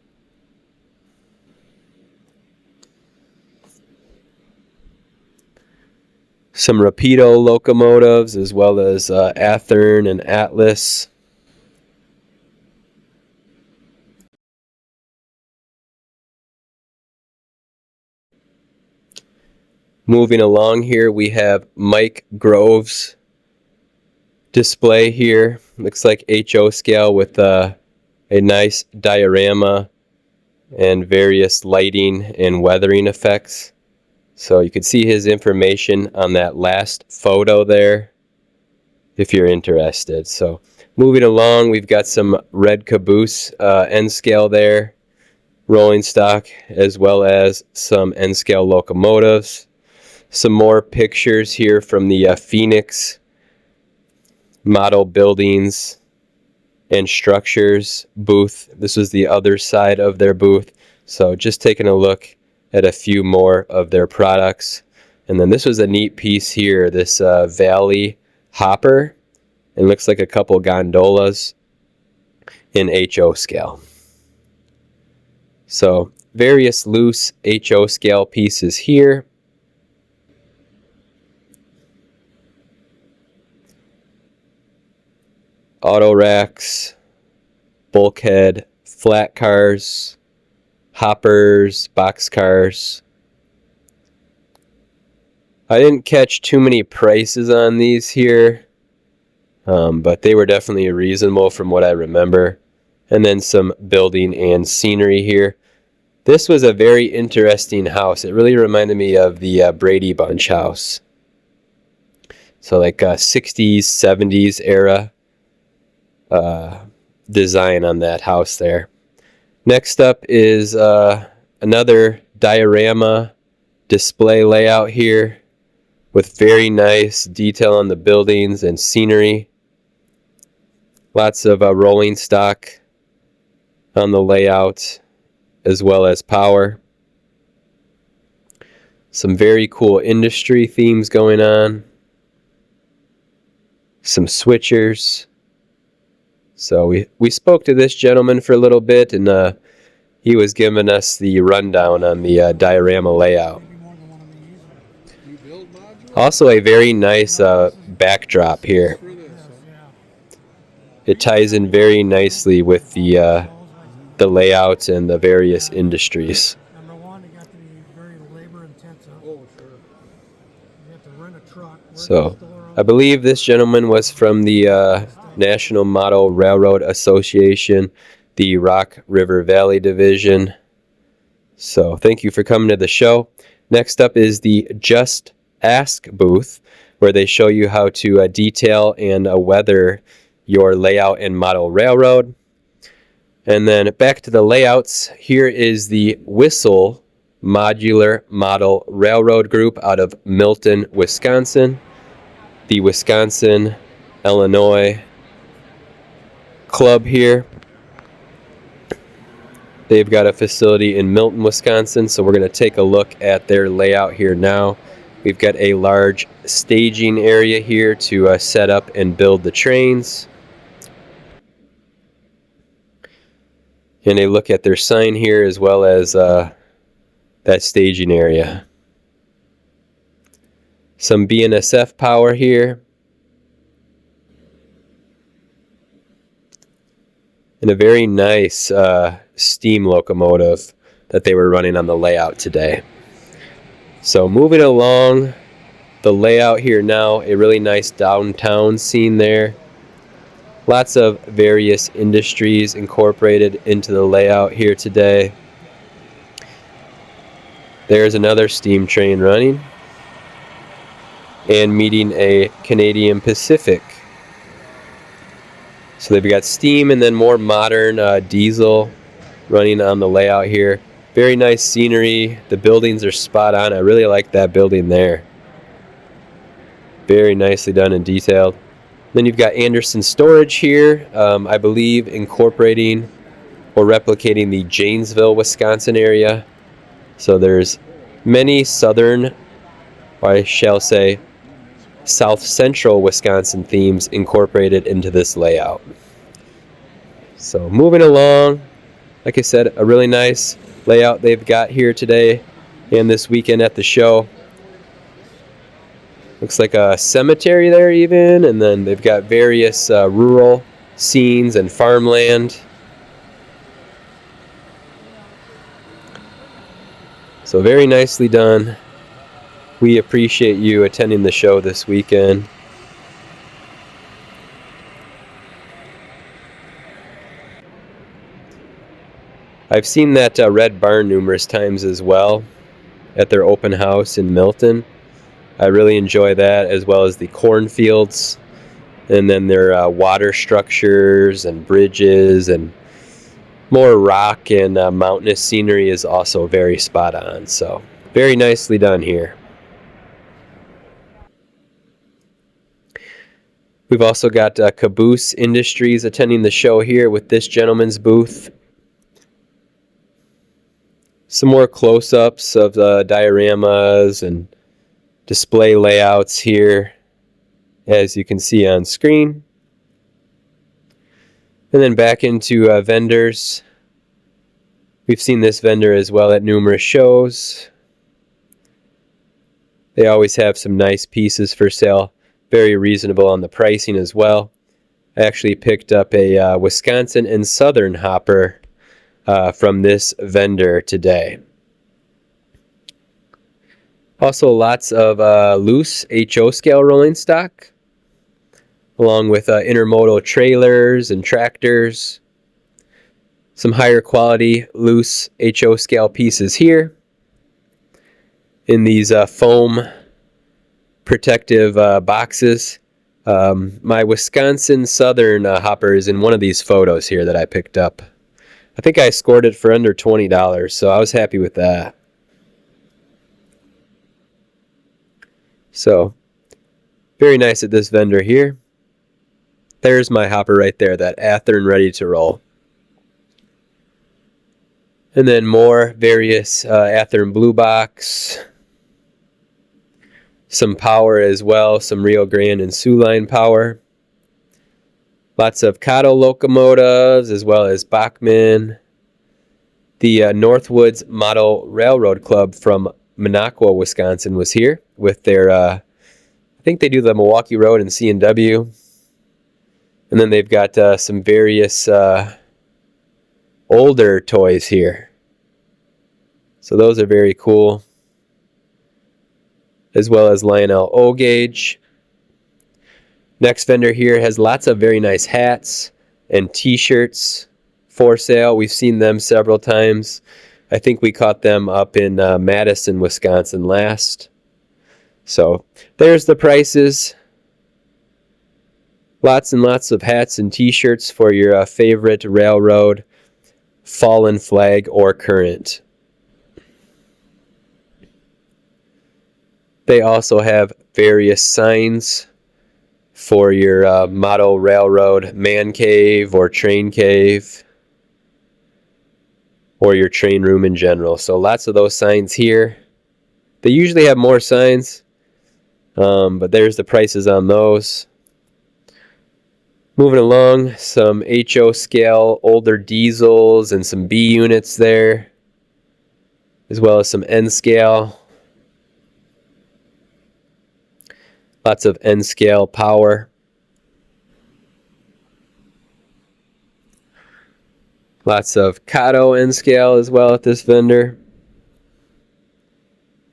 Some Rapido locomotives as well as Athearn and Atlas. Moving along here, we have Mike Grove's display here. Looks like HO scale with a nice diorama and various lighting and weathering effects. So you can see his information on that last photo there if you're interested. So moving along, we've got some red caboose N-scale there, rolling stock, as well as some N-scale locomotives. Some more pictures here from the Phoenix model buildings and structures booth. This is the other side of their booth. So just taking a look at a few more of their products And then this was a neat piece here, this valley hopper. It looks like a couple gondolas in HO scale. So various loose HO scale pieces here. Auto racks, bulkhead, flat cars, hoppers, box cars. I didn't catch too many prices on these here, but they were definitely reasonable from what I remember. And then some building and scenery here. This was a very interesting house. It really reminded me of the Brady Bunch house. So like 60s, 70s era design on that house there. Next up is another diorama display layout here with very nice detail on the buildings and scenery. Lots of rolling stock on the layout as well as power. Some very cool industry themes going on. Some switchers. So we spoke to this gentleman for a little bit, and he was giving us the rundown on the diorama layout. Also a very nice backdrop here. It ties in very nicely with the layouts and the various industries. Number one, it got to be very labor intensive. Oh, sure. You have to rent a truck. So I believe this gentleman was from the National Model Railroad Association, the Rock River Valley Division. So thank you for coming to the show. Next up is the Just Ask booth, where they show you how to detail and weather your layout and model railroad. And then back to the layouts, here is the Whistle Modular Model Railroad Group out of Milton, Wisconsin. The Wisconsin, Illinois club here. They've got a facility in Milton, Wisconsin, so we're going to take a look at their layout here now. We've got a large staging area here to set up and build the trains. And a look at their sign here as well as that staging area. Some BNSF power here. And a very nice steam locomotive that they were running on the layout today. So moving along the layout here now, a really nice downtown scene there. Lots of various industries incorporated into the layout here today. There's another steam train running and meeting a Canadian Pacific. So they've got steam and then more modern diesel running on the layout here. Very nice scenery. The buildings are spot on. I really like that building there. Very nicely done and detailed. Then you've got Anderson Storage here, I believe incorporating or replicating the Janesville, Wisconsin area. So there's many southern, or I shall say, south central Wisconsin themes incorporated into this layout. So moving along, like I said, a really nice layout they've got here today and this weekend at the show. Looks like a cemetery there even, and then they've got various rural scenes and farmland. So very nicely done. We appreciate you attending the show this weekend. I've seen that red barn numerous times as well at their open house in Milton. I really enjoy that, as well as the cornfields, and then their water structures and bridges and more rock and mountainous scenery is also very spot on. So very nicely done here. We've also got Caboose Industries attending the show here with this gentleman's booth. Some more close-ups of the dioramas and display layouts here, as you can see on screen. And then back into vendors. We've seen this vendor as well at numerous shows. They always have some nice pieces for sale, very reasonable on the pricing as well. I actually picked up a Wisconsin and Southern hopper from this vendor today. Also lots of loose HO scale rolling stock, along with intermodal trailers and tractors. Some higher quality loose HO scale pieces here in these foam protective boxes. My Wisconsin Southern hopper is in one of these photos here that I picked up. I think I scored it for under $20, so I was happy with that. So, very nice at this vendor here. There's my hopper right there, that Athearn ready to roll. And then more various Athearn Blue Box. Some power as well, some Rio Grande and Sioux Line power. Lots of Cotto locomotives as well as Bachmann. The Northwoods Model Railroad Club from Minocqua, Wisconsin was here with their, I think they do the Milwaukee Road and C&W. And then they've got some various older toys here. So those are very cool. As well as Lionel O-Gauge. Next vendor here has lots of very nice hats and t-shirts for sale. We've seen them several times. I think we caught them up in Madison, Wisconsin last. So there's the prices. Lots and lots of hats and t-shirts for your favorite railroad, fallen flag, or current. They also have various signs for your model railroad man cave or train cave, or your train room in general. So lots of those signs here. They usually have more signs, but there's the prices on those. Moving along, some HO scale older diesels and some B units there, as well as some N scale. Lots of N scale power. Lots of Cotto N scale as well at this vendor.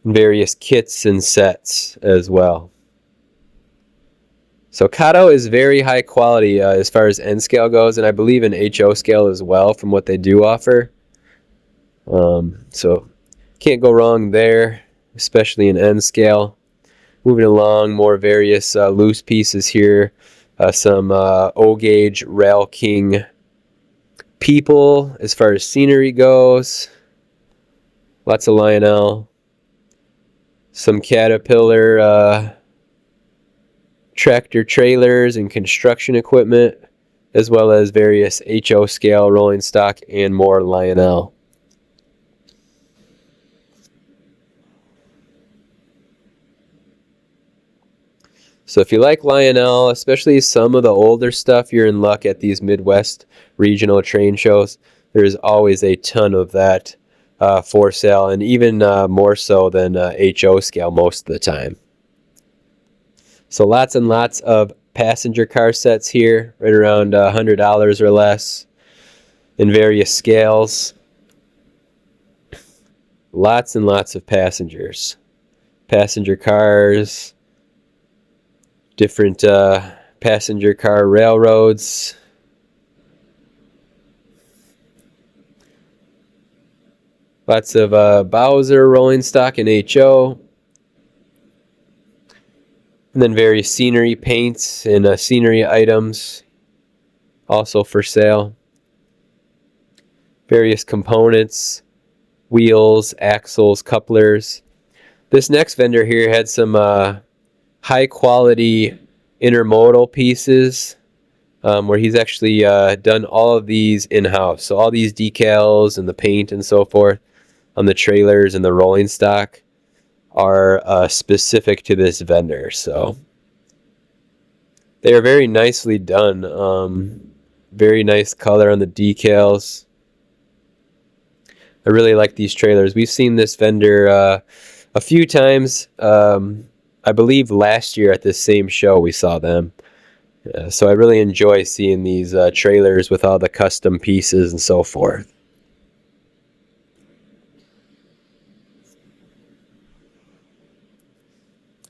Various kits and sets as well. So Cotto is very high quality as far as N scale goes, and I believe in HO scale as well from what they do offer. So can't go wrong there, especially in N scale. Moving along, more various loose pieces here. Some O-Gauge Rail King people as far as scenery goes. Lots of Lionel. Some Caterpillar tractor trailers and construction equipment, as well as various HO scale rolling stock and more Lionel. So if you like Lionel, especially some of the older stuff, you're in luck at these Midwest regional train shows. There's always a ton of that for sale, and even more so than HO scale most of the time. So lots and lots of passenger car sets here, right around $100 or less, in various scales. Lots and lots of passengers. Passenger cars, different passenger car railroads. Lots of Bowser rolling stock in HO. And then various scenery paints and scenery items also for sale. Various components, wheels, axles, couplers. This next vendor here had some high quality intermodal pieces where he's actually done all of these in-house. So all these decals and the paint and so forth on the trailers and the rolling stock, are specific to this vendor. So they are very nicely done. Very nice color on the decals. I really like these trailers. We've seen this vendor a few times. I believe last year at this same show we saw them. So I really enjoy seeing these trailers with all the custom pieces and so forth.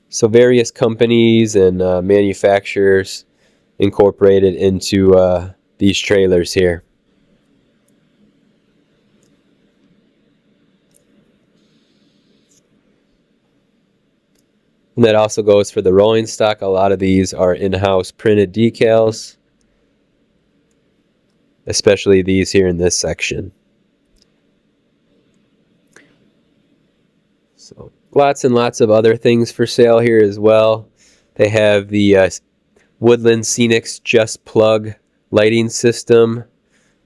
So various companies and manufacturers incorporated into these trailers here. And that also goes for the rolling stock. A lot of these are in-house printed decals, especially these here in this section. So lots and lots of other things for sale here as well. They have the Woodland Scenics Just Plug lighting system.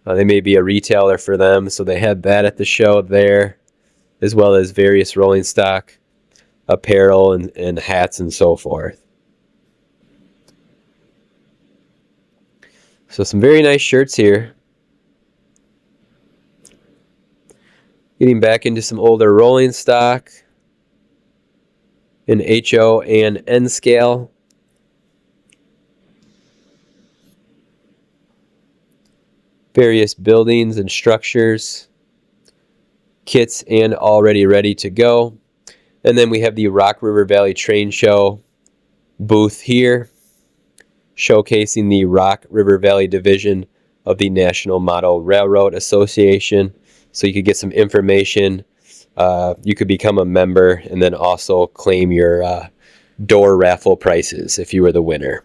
They may be a retailer for them, so they had that at the show there, as well as various rolling stock apparel and hats and so forth. So some very nice shirts here. Getting back into some older rolling stock in HO and N scale. Various buildings and structures, kits and already ready to go. And then we have the Rock River Valley Train Show booth here, showcasing the Rock River Valley division of the National Model Railroad Association. So you could get some information. You could become a member and then also claim your door raffle prizes if you were the winner.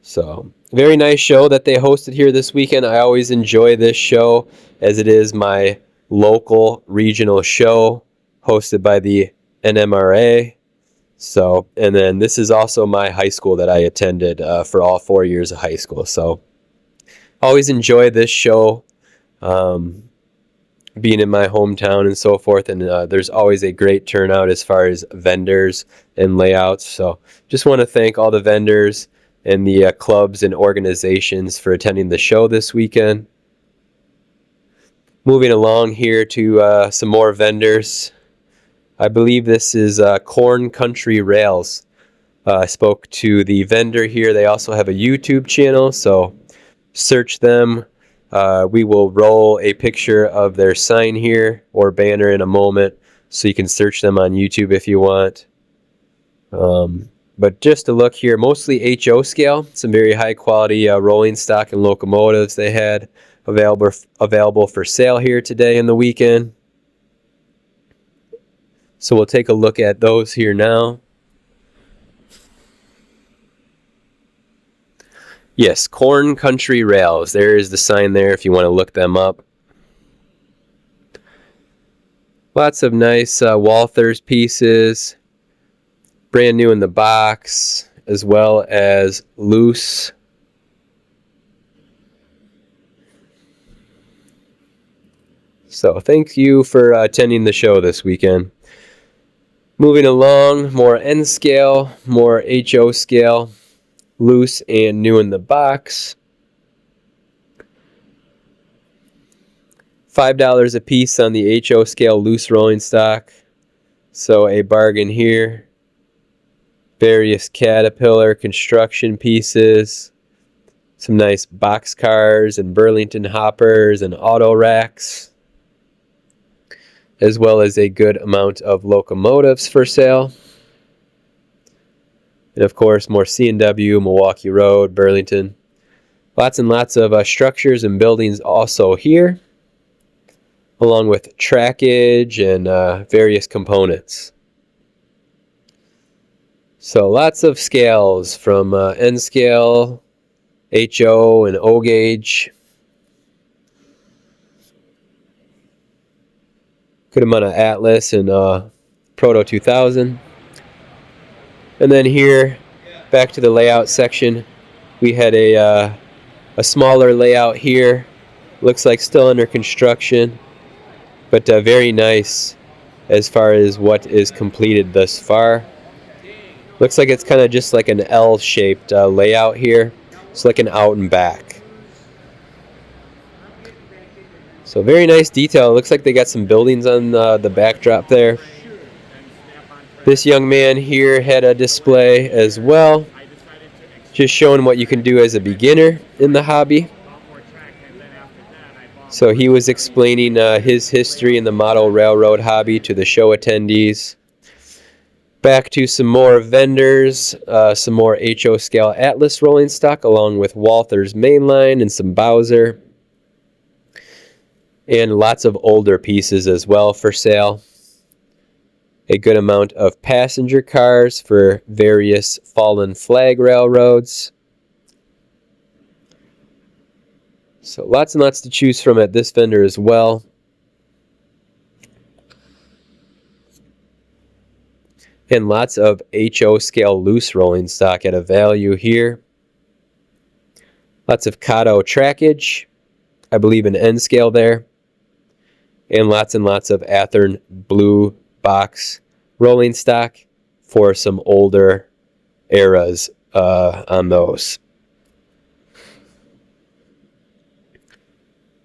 So very nice show that they hosted here this weekend. I always enjoy this show as it is my local regional show hosted by the NMRA. So, and then this is also my high school that I attended for all 4 years of high school. So always enjoy this show, being in my hometown and so forth. And there's always a great turnout as far as vendors and layouts. So just want to thank all the vendors and the clubs and organizations for attending the show this weekend. Moving along here to some more vendors. I believe this is Corn Country Rails. I spoke to the vendor here. They also have a YouTube channel, so search them. We will roll a picture of their sign here or banner in a moment, so you can search them on YouTube if you want. But just to look here, mostly HO scale, some very high quality rolling stock and locomotives they had available for sale here today in the weekend. So we'll take a look at those here now. Yes, Corn Country Rails. There is the sign there if you want to look them up. Lots of nice Walthers pieces. Brand new in the box, as well as loose. So thank you for attending the show this weekend. Moving along, more N scale, more HO scale, loose and new in the box. $5 a piece on the HO scale loose rolling stock. So a bargain here. Various Caterpillar construction pieces. Some nice box cars and Burlington hoppers and auto racks, as well as a good amount of locomotives for sale. And of course, more C&W, Milwaukee Road, Burlington. Lots and lots of structures and buildings also here, along with trackage and various components. So lots of scales from N scale, HO, and O gauge. Good amount of Atlas and Proto 2000. And then here, back to the layout section, we had a smaller layout here. Looks like still under construction, but very nice as far as what is completed thus far. Looks like it's kind of just like an L-shaped layout here. It's like an out and back. So very nice detail. It looks like they got some buildings on the backdrop there. This young man here had a display as well, just showing what you can do as a beginner in the hobby. So he was explaining his history in the model railroad hobby to the show attendees. Back to some more vendors, some more HO scale Atlas rolling stock along with Walther's mainline and some Bowser. And lots of older pieces as well for sale. A good amount of passenger cars for various fallen flag railroads. So lots and lots to choose from at this vendor as well. And lots of HO scale loose rolling stock at a value here. Lots of Kato trackage, I believe an N scale there. And lots of Athearn blue box rolling stock for some older eras on those.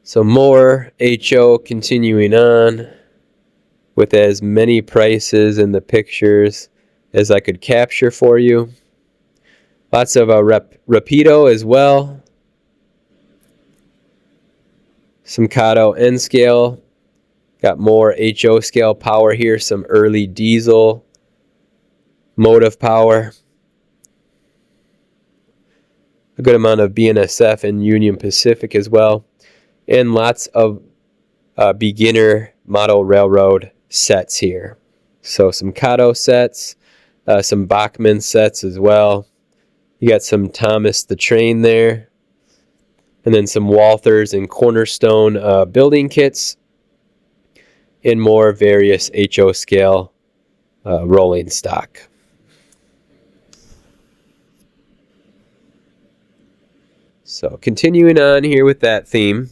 So more HO continuing on with as many prices in the pictures as I could capture for you. Lots of Rapido as well. Some Kato N scale. Got more HO scale power here, some early diesel motive power. A good amount of BNSF and Union Pacific as well. And lots of beginner model railroad sets here. So some Kato sets, some Bachmann sets as well. You got some Thomas the Train there. And then some Walthers and Cornerstone building kits. And more various HO scale rolling stock. So continuing on here with that theme.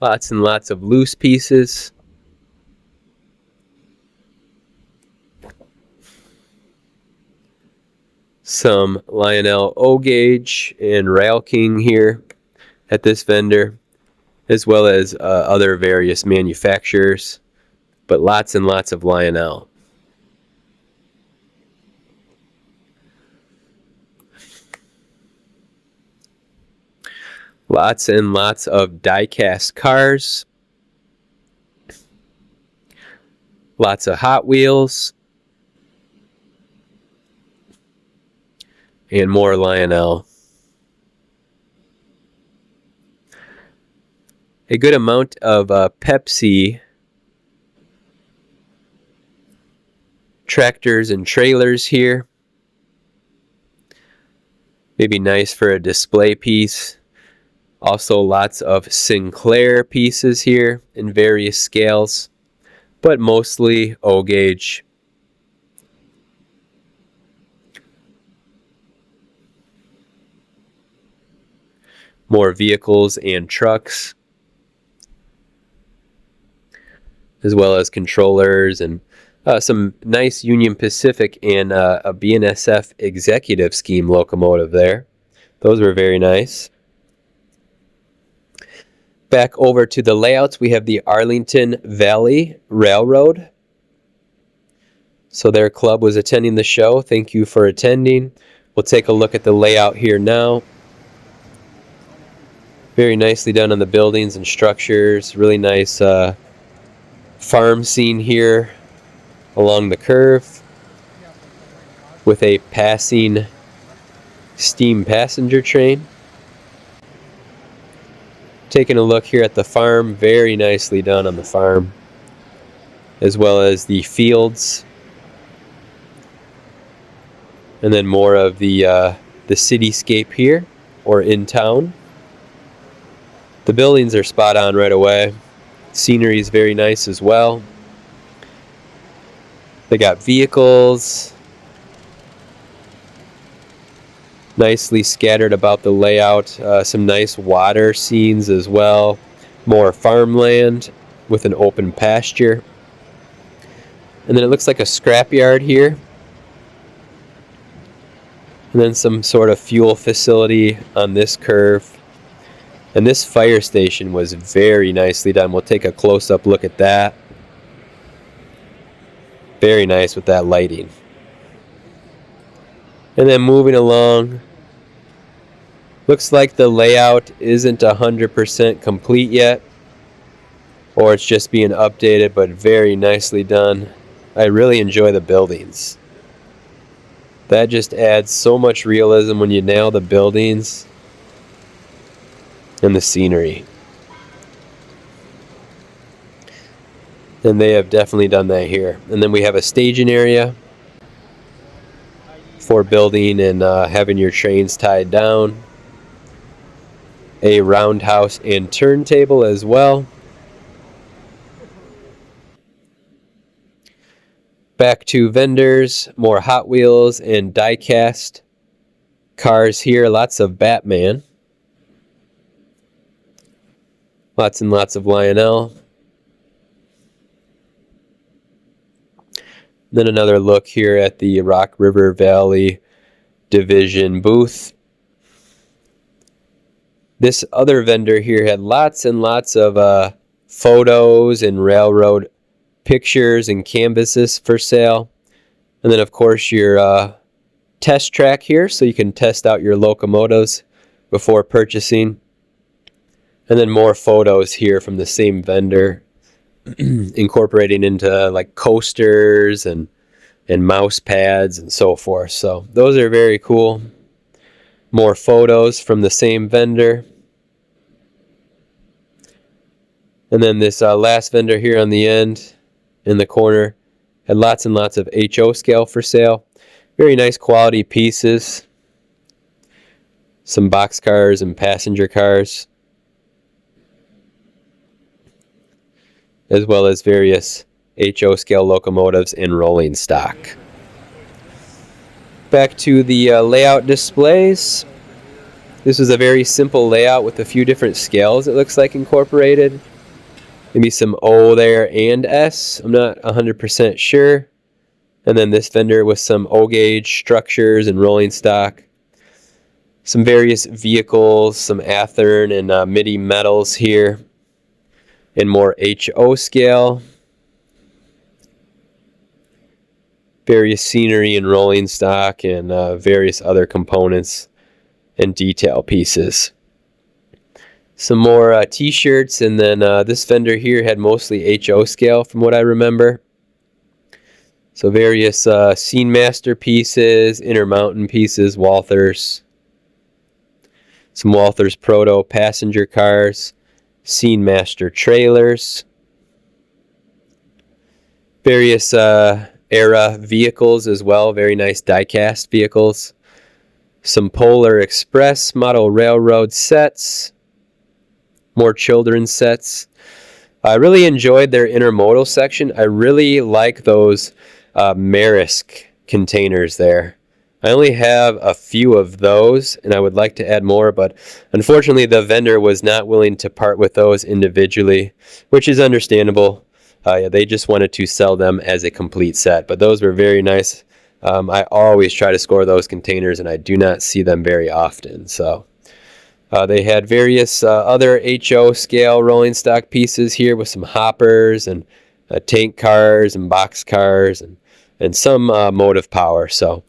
Lots and lots of loose pieces. Some Lionel O-Gauge and Rail King here at this vendor, as well as other various manufacturers, but lots and lots of Lionel. Lots and lots of die-cast cars. Lots of Hot Wheels. And more Lionel. A good amount of Pepsi tractors and trailers here. Maybe nice for a display piece. Also lots of Sinclair pieces here in various scales, but mostly O-Gauge. More vehicles and trucks, as well as controllers and some nice Union Pacific and a BNSF executive scheme locomotive there. Those were very nice. Back over to the layouts, we have the Arlington Valley Railroad. So their club was attending the show. Thank you for attending. We'll take a look at the layout here now. Very nicely done on the buildings and structures. Really nice farm scene here along the curve with a passing steam passenger train. Taking a look here at the farm, very nicely done on the farm, as well as the fields, and then more of the cityscape here, or in town. The buildings are spot on right away. Scenery is very nice as well. They got vehicles nicely scattered about the layout. Some nice water scenes as well. More farmland with an open pasture. And then it looks like a scrapyard here. And then some sort of fuel facility on this curve. And this fire station was very nicely done. We'll take a close-up look at that. Very nice with that lighting. And then moving along, looks like the layout isn't 100% complete yet, or it's just being updated, but very nicely done. I really enjoy the buildings. That just adds so much realism when you nail the buildings and the scenery. And they have definitely done that here. And then we have a staging area for building and having your trains tied down. A roundhouse and turntable as well. Back to vendors, more Hot Wheels and die-cast cars here. Lots of Batman. Lots and lots of Lionel. Then another look here at the Rock River Valley Division booth. This other vendor here had lots and lots of photos and railroad pictures and canvases for sale. And then of course your test track here, so you can test out your locomotives before purchasing. And then more photos here from the same vendor, incorporating into like coasters and mouse pads and so forth. So those are very cool. More photos from the same vendor. And then this last vendor here on the end, in the corner, had lots and lots of HO scale for sale. Very nice quality pieces. Some box cars and passenger cars, as well as various HO scale locomotives and rolling stock. Back to the layout displays. This is a very simple layout with a few different scales, it looks like, incorporated. Maybe some O there and S. I'm not 100% sure. And then this vendor with some O gauge structures and rolling stock. Some various vehicles, some Athearn and MIDI metals here. And more HO scale. Various scenery and rolling stock and various other components and detail pieces. Some more t-shirts, and then this vendor here had mostly HO scale from what I remember. So various Scene Master pieces, Intermountain pieces, Walthers. Some Walthers Proto passenger cars, Scene Master trailers. Various era vehicles as well, very nice die-cast vehicles. Some Polar Express model railroad sets. More children's sets. I really enjoyed their intermodal section. I really like those Marisk containers there. I only have a few of those, and I would like to add more, but unfortunately the vendor was not willing to part with those individually, which is understandable. Yeah, they just wanted to sell them as a complete set, but those were very nice. I always try to score those containers, and I do not see them very often. So they had various other HO scale rolling stock pieces here with some hoppers and tank cars and box cars and some motive power. So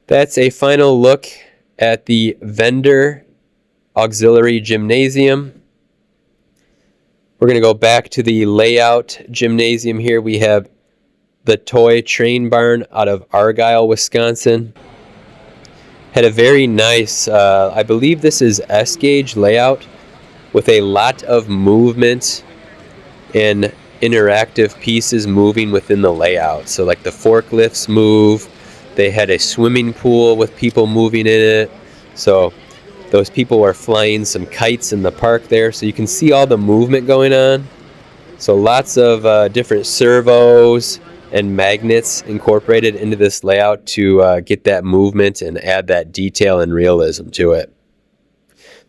that's a final look at the vendor auxiliary gymnasium. We're going to go back to the layout gymnasium here. We have the toy train barn out of Argyle, Wisconsin. Had a very nice, I believe this is S-gauge layout with a lot of movement and interactive pieces moving within the layout. So like the forklifts move. They had a swimming pool with people moving in it. So those people are flying some kites in the park there. So you can see all the movement going on. So lots of different servos and magnets incorporated into this layout to get that movement and add that detail and realism to it.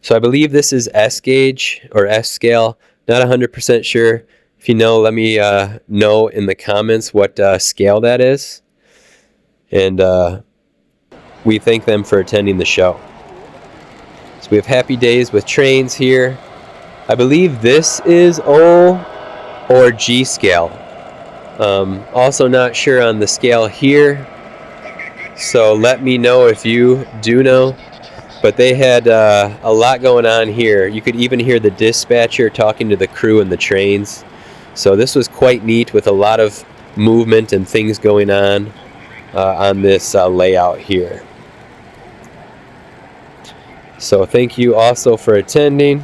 So I believe this is S-gauge or S-scale. Not 100% sure. If you know, let me know in the comments what scale that is. And we thank them for attending the show. So we have Happy Days with trains here. I believe this is O or G scale. Also not sure on the scale here. So let me know if you do know. But they had a lot going on here. You could even hear the dispatcher talking to the crew in the trains. So this was quite neat with a lot of movement and things going on this layout here. So thank you also for attending.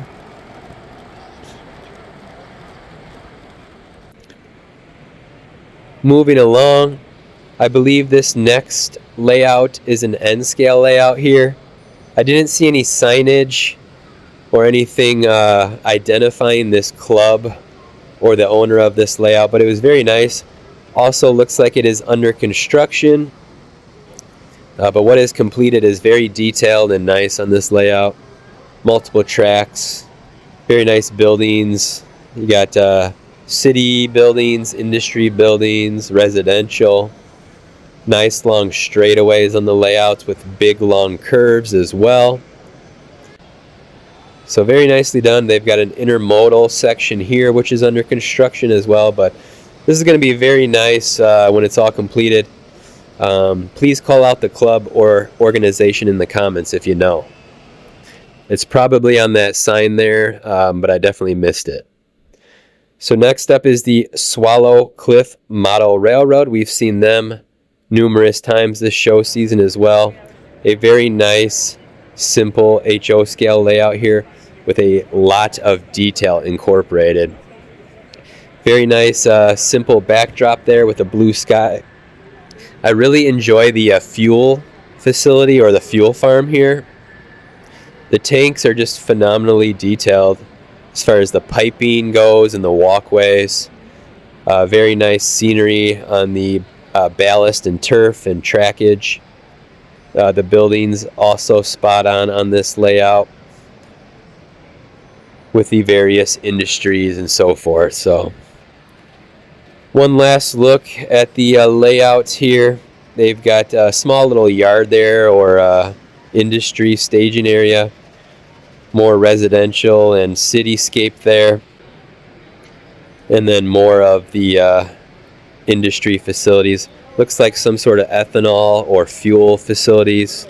Moving along, I believe this next layout is an N scale layout here. I didn't see any signage or anything identifying this club or the owner of this layout, but it was very nice. Also looks like it is under construction, but what is completed is very detailed and nice on this layout. Multiple tracks, very nice buildings. You got city buildings, industry buildings, residential. Nice long straightaways on the layouts with big long curves as well. So very nicely done. They've got an intermodal section here which is under construction as well, but this is going to be very nice when it's all completed. Please call out the club or organization in the comments if you know. It's probably on that sign there, but I definitely missed it. So next up is the Swallow Cliff Model Railroad. We've seen them numerous times this show season as well. A very nice, simple HO scale layout here with a lot of detail incorporated. Very nice, simple backdrop there with a blue sky. I really enjoy the fuel facility or the fuel farm here. The tanks are just phenomenally detailed as far as the piping goes and the walkways. Very nice scenery on the ballast and turf and trackage. The buildings also spot on this layout with the various industries and so forth. So one last look at the layouts here. They've got a small little yard there or industry staging area. More residential and cityscape there. And then more of the industry facilities. Looks like some sort of ethanol or fuel facilities.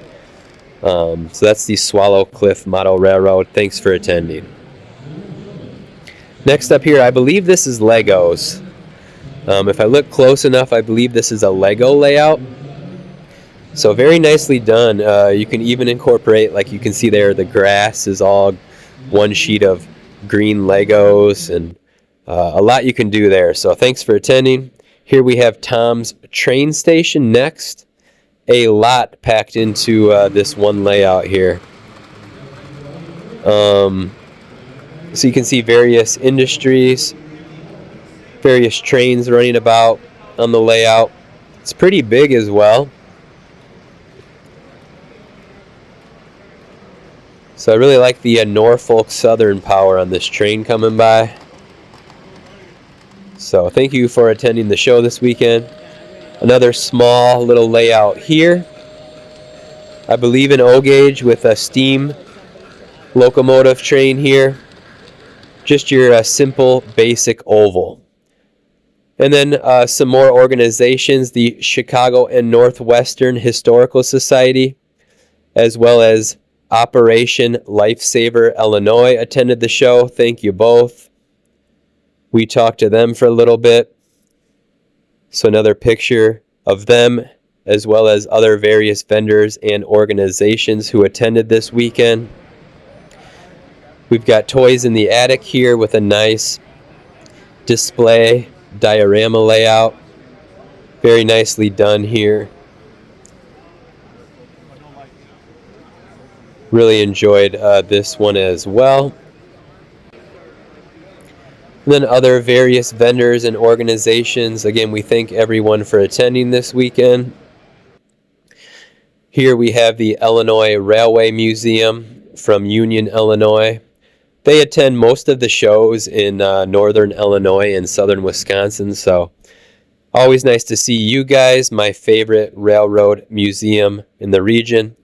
So that's the Swallow Cliff Model Railroad. Thanks for attending. Next up here, I believe this is Legos. If I look close enough, I believe this is a Lego layout. So very nicely done. You can even incorporate, like you can see there, the grass is all one sheet of green Legos, and a lot you can do there. So thanks for attending. Here we have Tom's train station next. A lot packed into this one layout here. So you can see various industries, various trains running about on the layout. It's pretty big as well. So I really like the Norfolk Southern power on this train coming by. So thank you for attending the show this weekend. Another small little layout here. I believe an O gauge with a steam locomotive train here. Just your simple basic oval. And then some more organizations, the Chicago and Northwestern Historical Society, as well as Operation Lifesaver Illinois attended the show. Thank you both. We talked to them for a little bit. So another picture of them, as well as other various vendors and organizations who attended this weekend. We've got Toys in the Attic here with a nice display diorama layout. Very nicely done here. Really enjoyed this one as well. And then other various vendors and organizations. Again, we thank everyone for attending this weekend. Here we have the Illinois Railway Museum from Union, Illinois. They attend most of the shows in northern Illinois and southern Wisconsin, so always nice to see you guys, my favorite railroad museum in the region.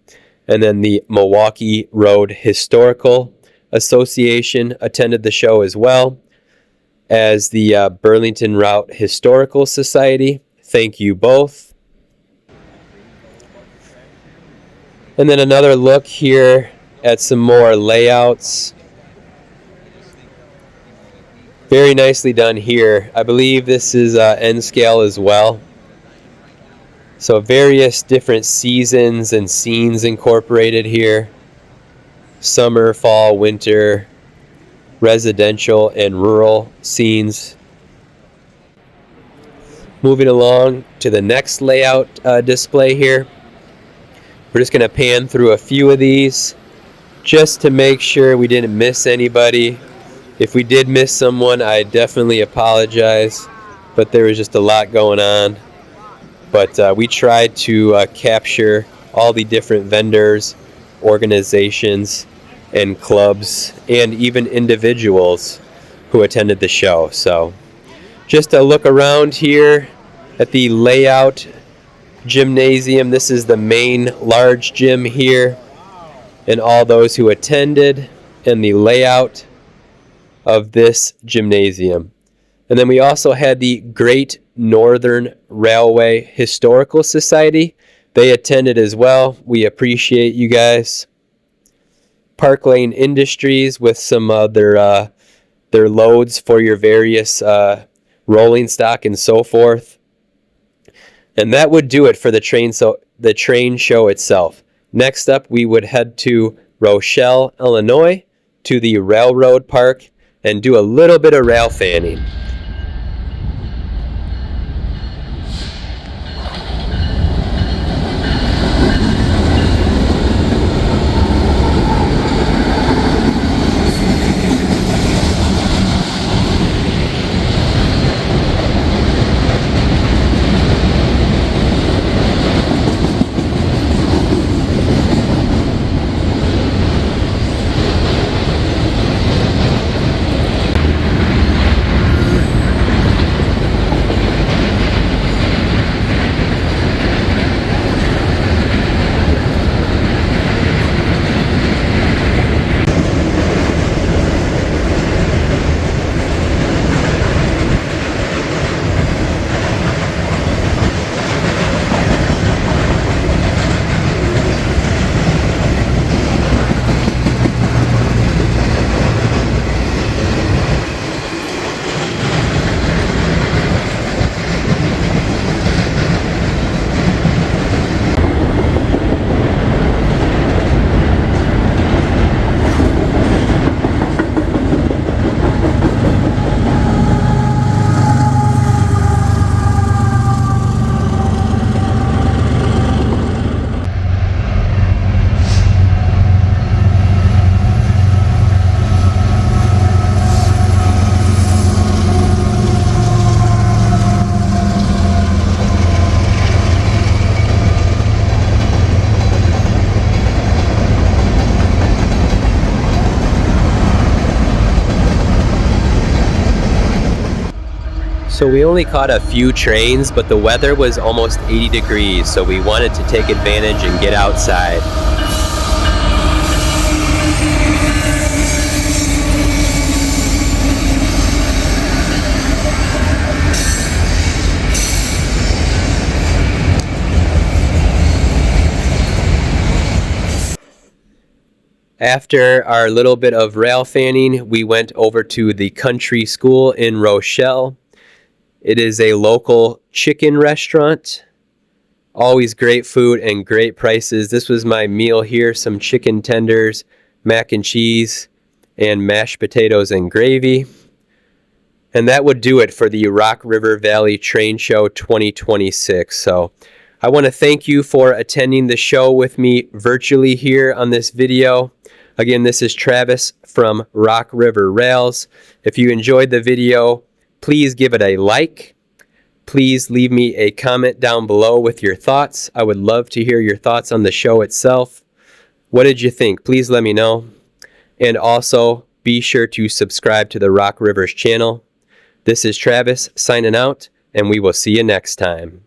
And then the Milwaukee Road Historical Association attended the show as well as the Burlington Route Historical Society. Thank you both. And then another look here at some more layouts. Very nicely done here. I believe this is N scale as well. So various different seasons and scenes incorporated here. Summer, fall, winter, residential and rural scenes. Moving along to the next layout display here. We're just going to pan through a few of these just to make sure we didn't miss anybody. If we did miss someone, I definitely apologize, but there was just a lot going on. But we tried to capture all the different vendors, organizations, and clubs, and even individuals who attended the show. So just a look around here at the layout gymnasium. This is the main large gym here, and all those who attended, and the layout of this gymnasium. And then we also had the Great Northern Railway Historical Society. They attended as well. We appreciate you guys. Park Lane Industries with some of their loads for your various rolling stock and so forth. And that would do it for the train show itself. Next up, we would head to Rochelle, Illinois, to the Railroad Park, and do a little bit of railfanning. So we only caught a few trains, but the weather was almost 80 degrees, so we wanted to take advantage and get outside. After our little bit of rail fanning, we went over to the country school in Rochelle. It is a local chicken restaurant. Always great food and great prices. This was my meal here, some chicken tenders, mac and cheese, and mashed potatoes and gravy. And that would do it for the Rock River Valley Train Show 2026. So I want to thank you for attending the show with me virtually here on this video. Again, this is Travis from Rock River Rails. If you enjoyed the video, please give it a like. Please leave me a comment down below with your thoughts. I would love to hear your thoughts on the show itself. What did you think? Please let me know. And also, be sure to subscribe to the Rock Rivers channel. This is Travis signing out, and we will see you next time.